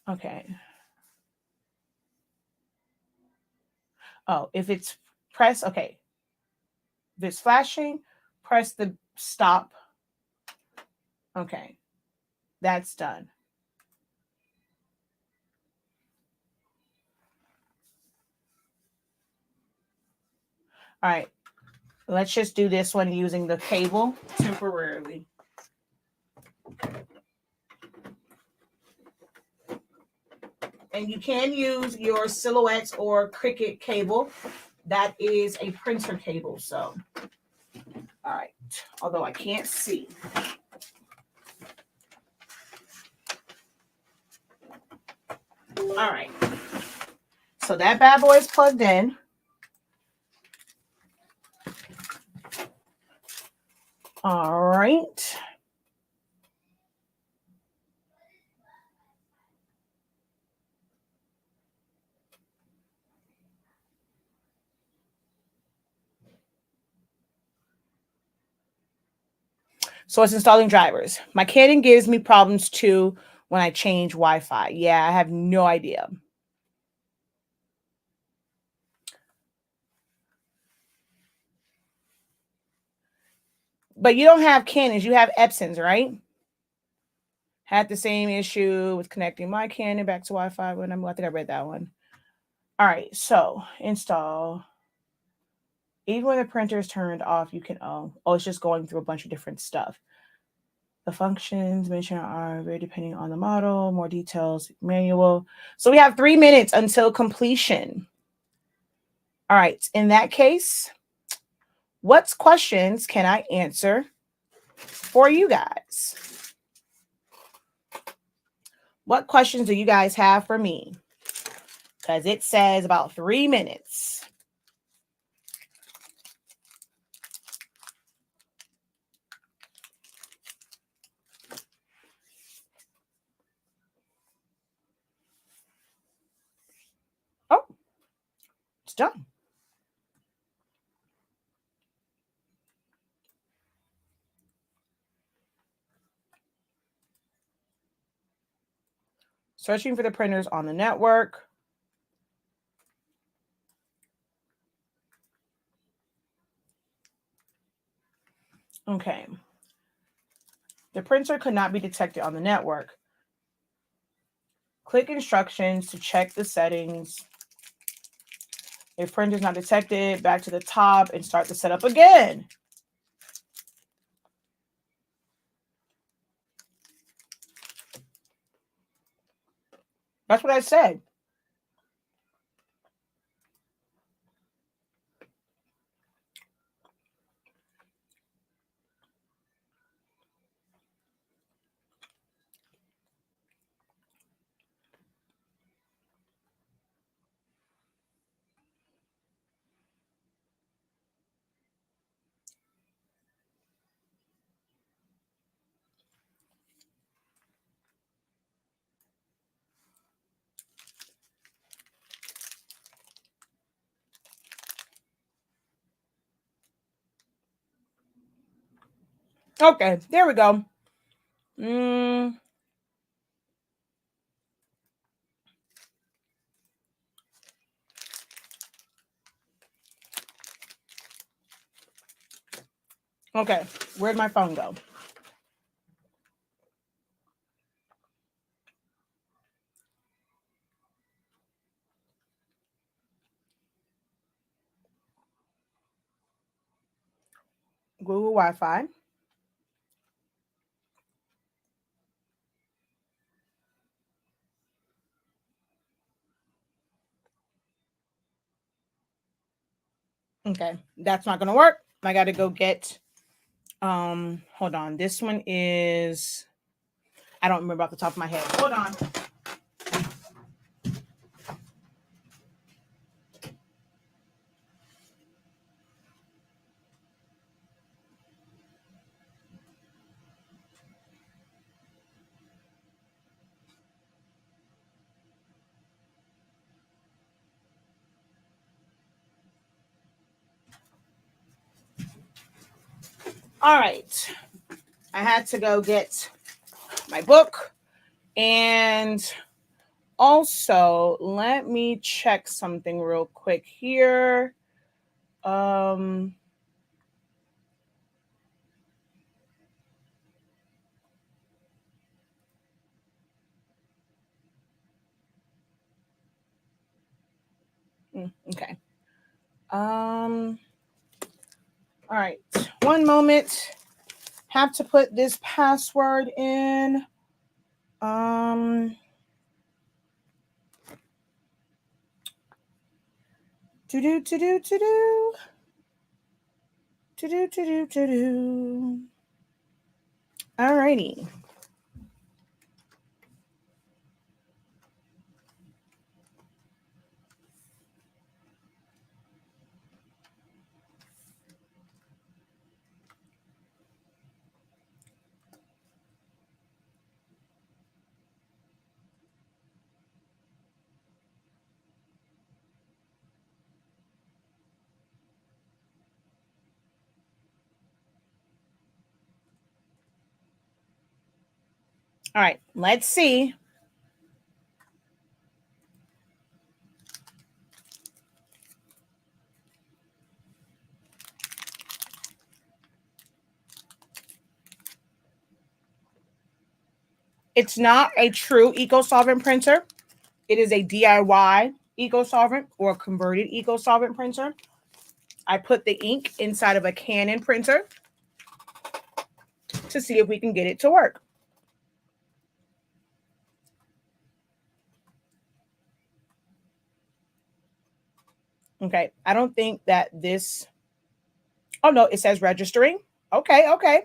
okay. Oh, if it's press, okay. If it's flashing, press the stop. Okay, that's done. All right, let's just do this one using the cable temporarily. And you can use your Silhouettes or Cricut cable. That is a printer cable. So, all right, although I can't see. All right, so that bad boy is plugged in. All right. So it's installing drivers. My Canon gives me problems too when I change Wi-Fi. Yeah, I have no idea. But you don't have Canons, you have Epsons, right? Had the same issue with connecting my Canon back to Wi-Fi I think I read that one. All right, so install. Even when the printer is turned off, you can it's just going through a bunch of different stuff. The functions mentioned are very depending on the model, more details, manual. So we have 3 minutes until completion. All right, in that case, what questions can I answer for you guys? What questions do you guys have for me? Because it says about 3 minutes. Oh, it's done. Searching for the printers on the network. Okay. The printer could not be detected on the network. Click instructions to check the settings. If printer is not detected, back to the top and start the setup again. That's what I said. Okay, there we go. Okay, where'd my phone go? Google Wi-Fi. Okay, that's not gonna work. I gotta go get, hold on. This one is, I don't remember off the top of my head. Hold on. All right. I had to go get my book. And also, let me check something real quick here. Okay. All right. One moment. Have to put this password in. To-do. Alrighty. All right, let's see. It's not a true Eco-solvent printer. It is a DIY Eco-solvent or converted Eco-solvent printer. I put the ink inside of a Canon printer to see if we can get it to work. Okay, I don't think that this, oh no, it says registering. Okay.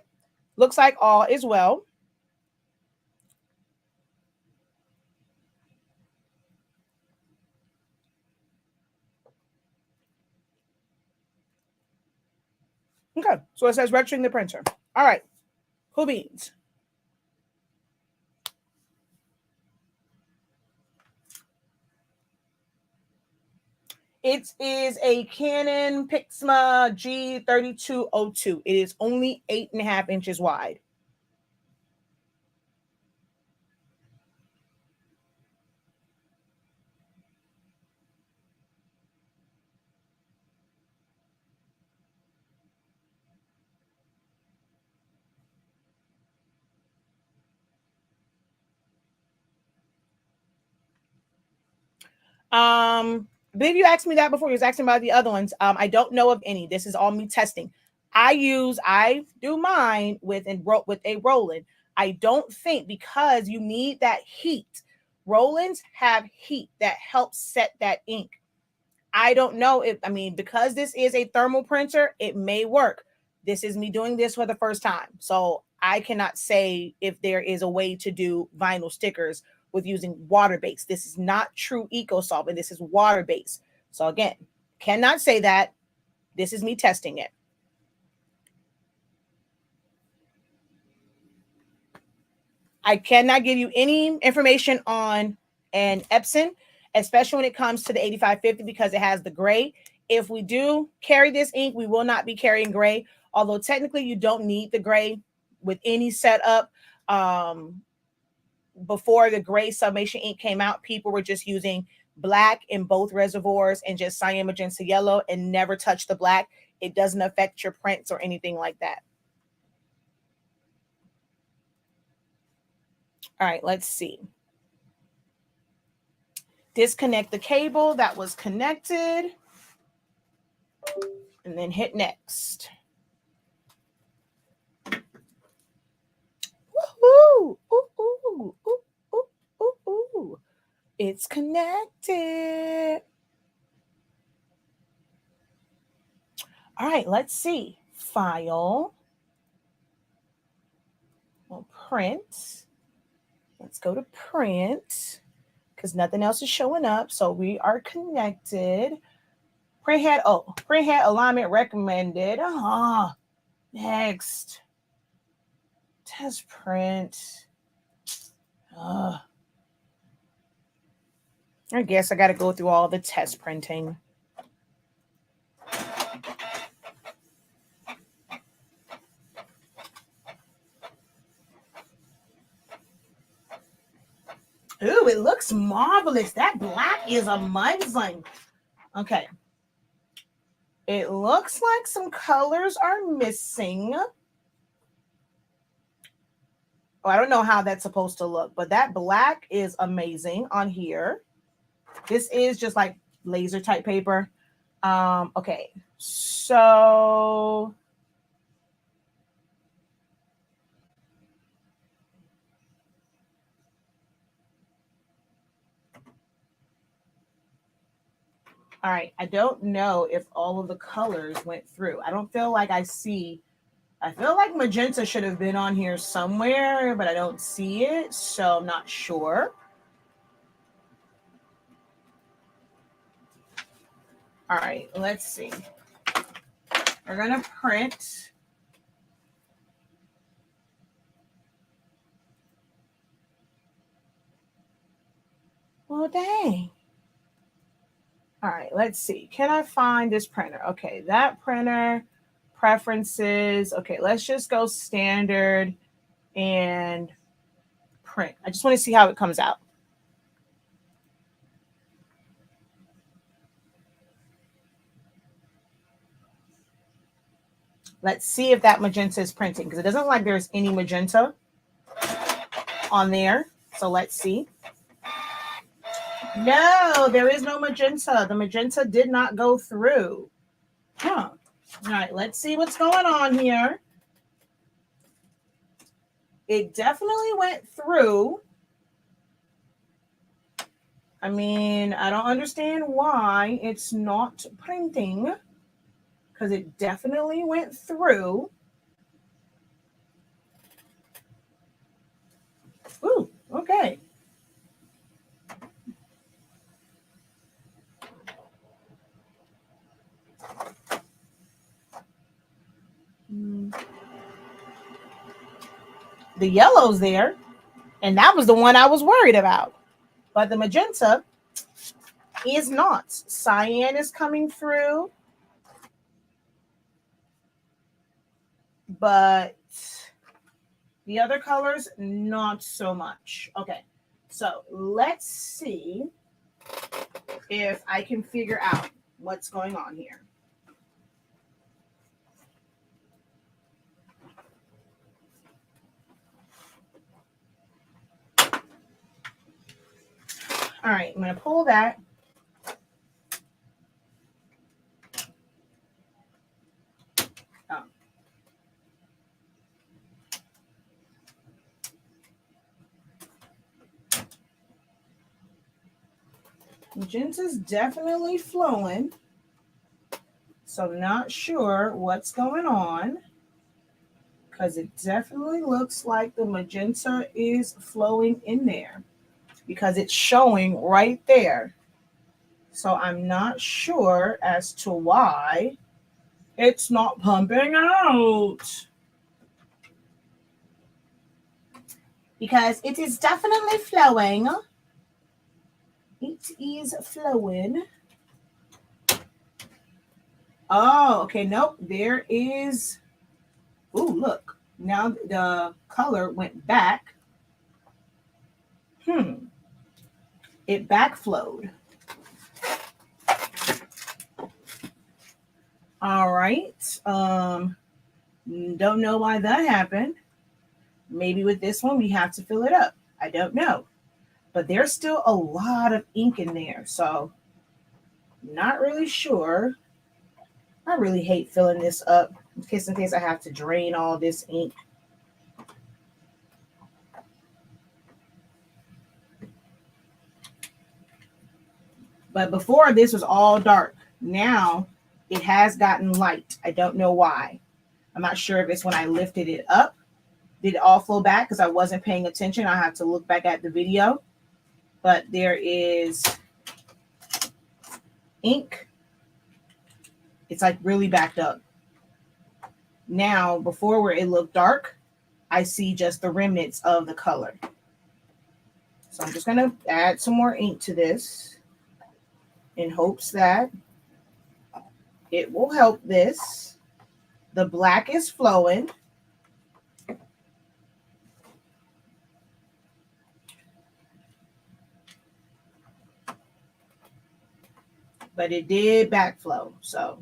Looks like all is well. Okay, so it says registering the printer. All right, cool beans. It is a Canon Pixma G3202. It is only 8.5 inches wide. I believe you asked me that before. You was asking about the other ones. I don't know of any. This is all me testing. I do mine with a Roland. I don't think, because you need that heat. Rolands have heat that helps set that ink. I don't know if, because this is a thermal printer, it may work. This is me doing this for the first time. So I cannot say if there is a way to do vinyl stickers with using water based. This is not true Eco-solvent. This is water based. So again, cannot say that. This is me testing it. I cannot give you any information on an Epson, especially when it comes to the 8550, because it has the gray. If we do carry this ink, we will not be carrying gray, although technically you don't need the gray with any setup. Before the gray sublimation ink came out, people were just using black in both reservoirs and just cyan, magenta, yellow, and never touch the black. It doesn't affect your prints or anything like that. All right, let's see. Disconnect the cable that was connected and then hit next. Woohoo! Ooh. It's connected. right, let's see. File. We'll print. Let's go to print because nothing else is showing up. So we are connected. Printhead, printhead alignment recommended. Next. Test print. I guess I got to go through all the test printing. Ooh, it looks marvelous. That black is amazing. Okay. It looks like some colors are missing. Oh, I don't know how that's supposed to look, but that black is amazing on here. This is just like laser type paper. Okay, so all right, I don't know if all of the colors went through. I don't feel like I see. I feel like magenta should have been on here somewhere, but I don't see it, so I'm not sure. All right, let's see. We're going to print. Well, dang. All right, let's see. Can I find this printer? Okay, that printer, preferences. Okay, let's just go standard and print. I just want to see how it comes out. Let's see if that magenta is printing because it doesn't look like there's any magenta on there. So let's see. No, there is no magenta. The magenta did not go through. Huh. All right, let's see what's going on here. It definitely went through. I mean, I don't understand why it's not printing because it definitely went through. Ooh, okay. The yellow's there, and that was the one I was worried about. But the magenta is not. Cyan is coming through, but the other colors, not so much. Okay, so let's see if I can figure out what's going on here. All right, I'm going to pull that. Oh. Magenta's definitely flowing. So not sure what's going on because it definitely looks like the magenta is flowing in there because it's showing right there. So I'm not sure as to why it's not pumping out. Because it is definitely flowing. It is flowing. Oh, okay. Nope. There is. Ooh, look. Now the color went back. It backflowed. All right. Don't know why that happened. Maybe with this one, we have to fill it up. I don't know. But there's still a lot of ink in there. So not really sure. I really hate filling this up in case I have to drain all this ink. But before this was all dark. Now it has gotten light. I don't know why. I'm not sure if it's when I lifted it up. Did it all flow back because I wasn't paying attention? I have to look back at the video. But there is ink. It's like really backed up. Now, before where it looked dark, I see just the remnants of the color. So I'm just going to add some more ink to this in hopes that it will help this. The black is flowing. But it did backflow, so.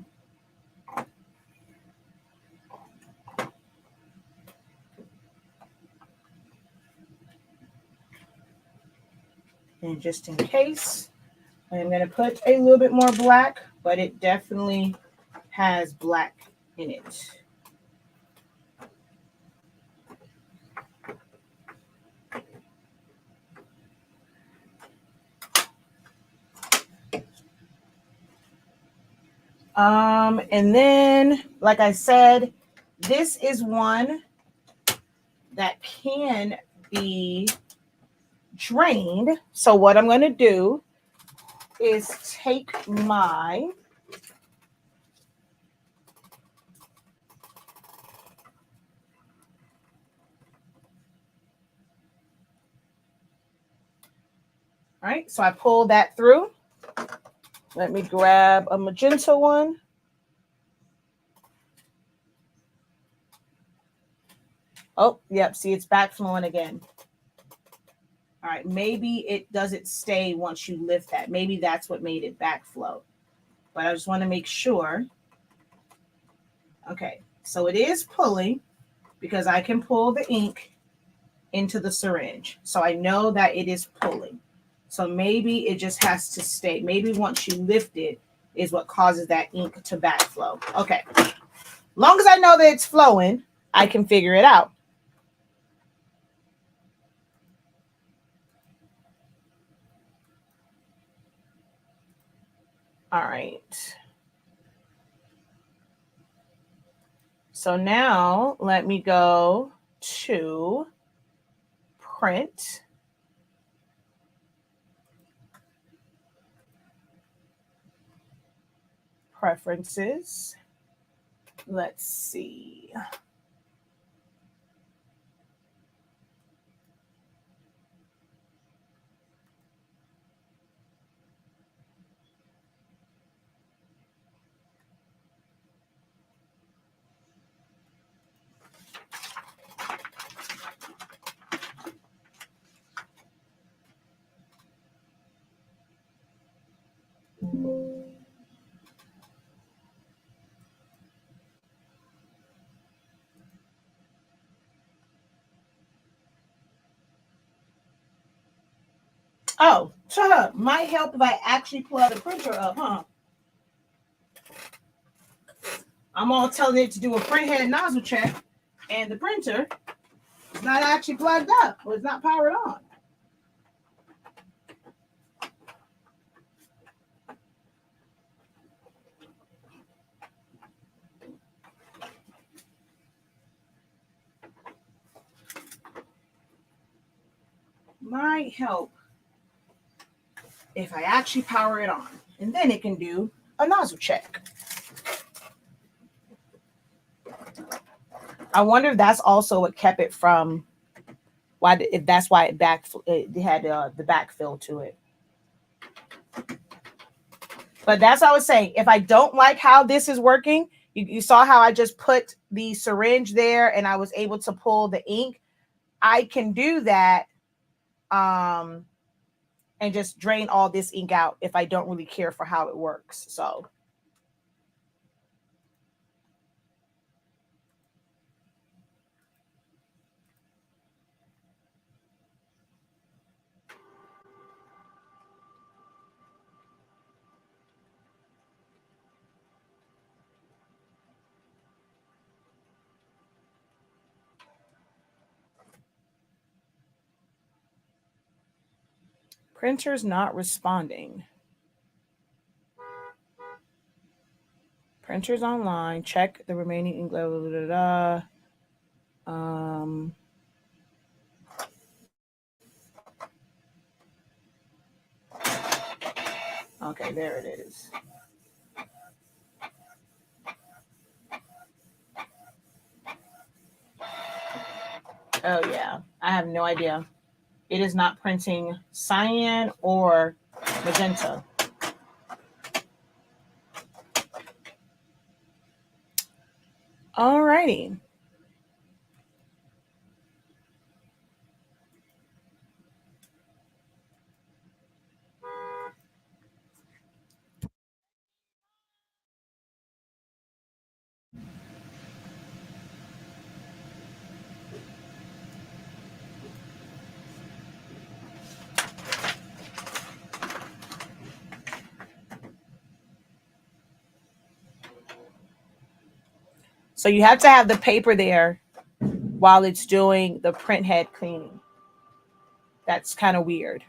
And just in case, I'm going to put a little bit more black, but it definitely has black in it. And then, like I said, this is one that can be drained. So what I'm going to do is take my all right, so I pulled that through. Let me grab a magenta one. Oh, yep. See, it's backflowing again. All right. Maybe it doesn't stay once you lift that. Maybe that's what made it backflow. But I just want to make sure. Okay. So it is pulling because I can pull the ink into the syringe. So I know that it is pulling. So maybe it just has to stay. Maybe once you lift it is what causes that ink to backflow. Okay. Long as I know that it's flowing, I can figure it out. All right. So now let me go to print. Preferences. Let's see. Oh, shut up. Might help if I actually plug the printer up, huh? I'm all telling it to do a print head nozzle check, and the printer is not actually plugged up, or it's not powered on. Might help if I actually power it on, and then it can do a nozzle check. I wonder if that's also what kept it from why, if that's why it had the backfill to it. But that's what I was saying. If I don't like how this is working, you saw how I just put the syringe there and I was able to pull the ink. I can do that and just drain all this ink out if I don't really care for how it works. So printer's not responding. Printers online. Check the remaining ink level. Okay, there it is. Oh yeah, I have no idea. It is not printing cyan or magenta. Alrighty. So you have to have the paper there while it's doing the print head cleaning. That's kind of weird.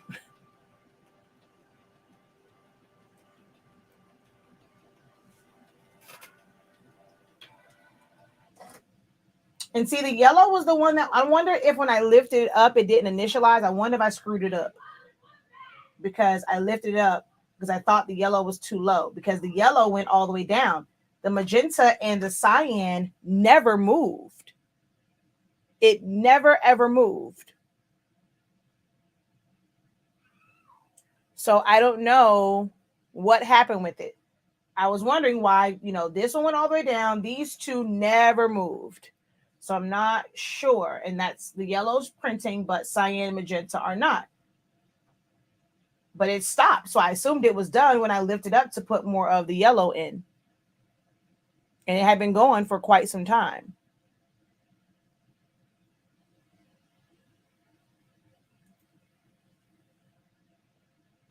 And see, the yellow was the one that I wonder if when I lifted it up, it didn't initialize. I wonder if I screwed it up because I lifted it up because I thought the yellow was too low because the yellow went all the way down. The magenta and the cyan never moved. It never, ever moved. So I don't know what happened with it. I was wondering why, this one went all the way down. These two never moved. So I'm not sure. And that's the yellow's printing, but cyan and magenta are not. But it stopped. So I assumed it was done when I lifted up to put more of the yellow in. And it had been going for quite some time.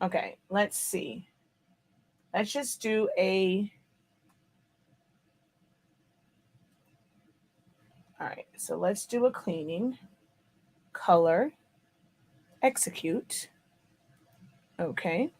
Okay, let's see. Let's just do a... All right, so let's do a cleaning. Color. Execute. Okay.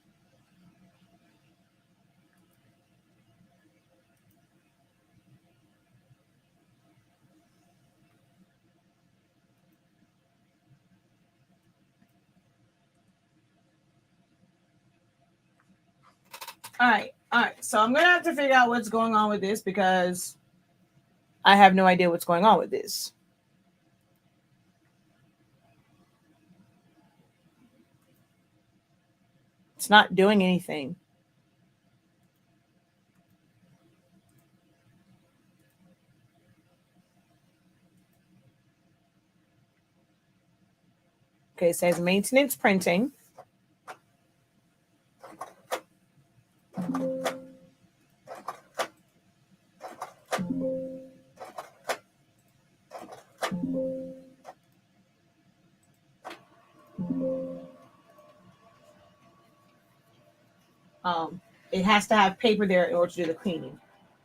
All right. So I'm going to have to figure out what's going on with this because I have no idea what's going on with this. It's not doing anything. Okay, it says maintenance printing. It has to have paper there in order to do the cleaning.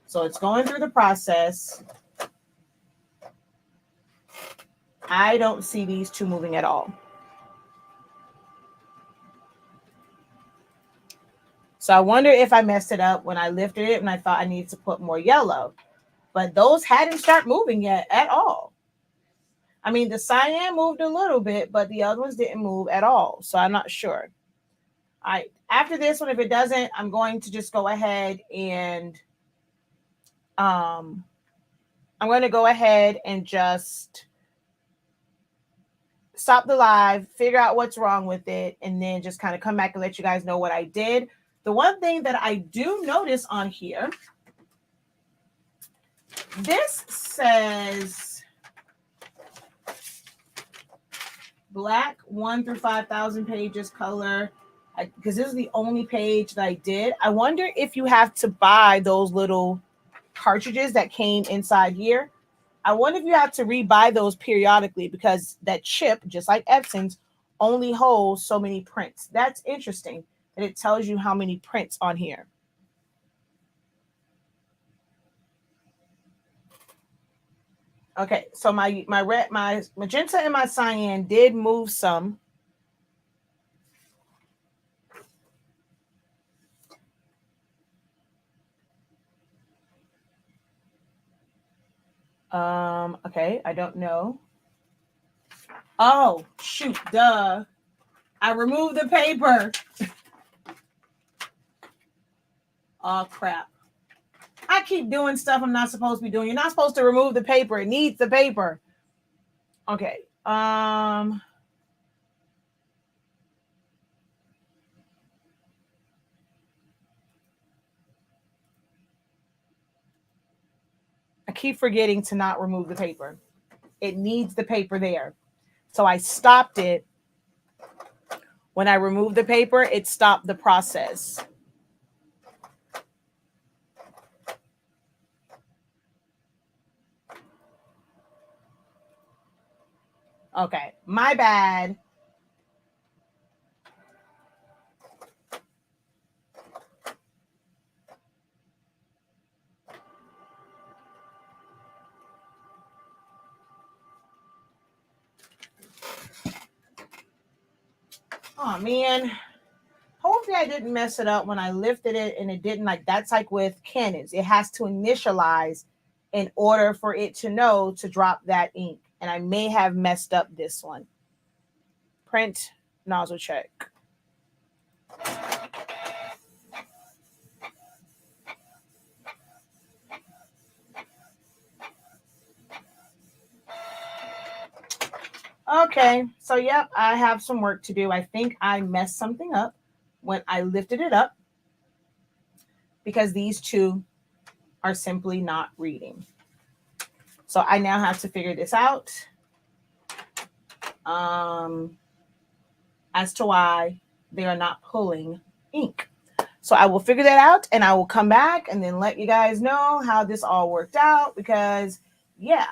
So it's going through the process. I don't see these two moving at all. So I wonder if I messed it up when I lifted it and I thought I needed to put more yellow. But those hadn't started moving yet at all. I mean, the cyan moved a little bit, but the other ones didn't move at all. So I'm not sure. All right. After this one, if it doesn't, I'm going to just go ahead and just stop the live, figure out what's wrong with it, and then just kind of come back and let you guys know what I did. The one thing that I do notice on here, this says black 1 through 5,000 pages, color, because this is the only page that I did. I wonder if you have to buy those little cartridges that came inside here. I wonder if you have to rebuy those periodically because that chip, just like Epson's, only holds so many prints. That's interesting. And it tells you how many prints on here. Okay, so my magenta and my cyan did move some. Okay, I don't know. Oh, shoot, duh. I removed the paper. Oh, crap. I keep doing stuff I'm not supposed to be doing. You're not supposed to remove the paper. It needs the paper. Okay. I keep forgetting to not remove the paper. It needs the paper there. So I stopped it. When I removed the paper, it stopped the process. Okay, my bad. Oh, man. Hopefully I didn't mess it up when I lifted it and it didn't. Like, that's like with Canons. It has to initialize in order for it to know to drop that ink. And I may have messed up this one. Print nozzle check. Okay, so yep, I have some work to do. I think I messed something up when I lifted it up because these two are simply not reading. So I now have to figure this out as to why they are not pulling ink. So I will figure that out and I will come back and then let you guys know how this all worked out because yeah,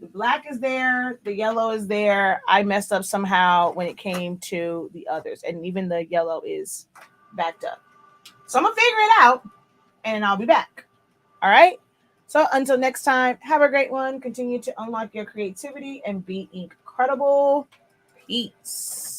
the black is there, the yellow is there. I messed up somehow when it came to the others and even the yellow is backed up. So I'm gonna figure it out and I'll be back. All right. So until next time, have a great one. Continue to unlock your creativity and be incredible. Peace.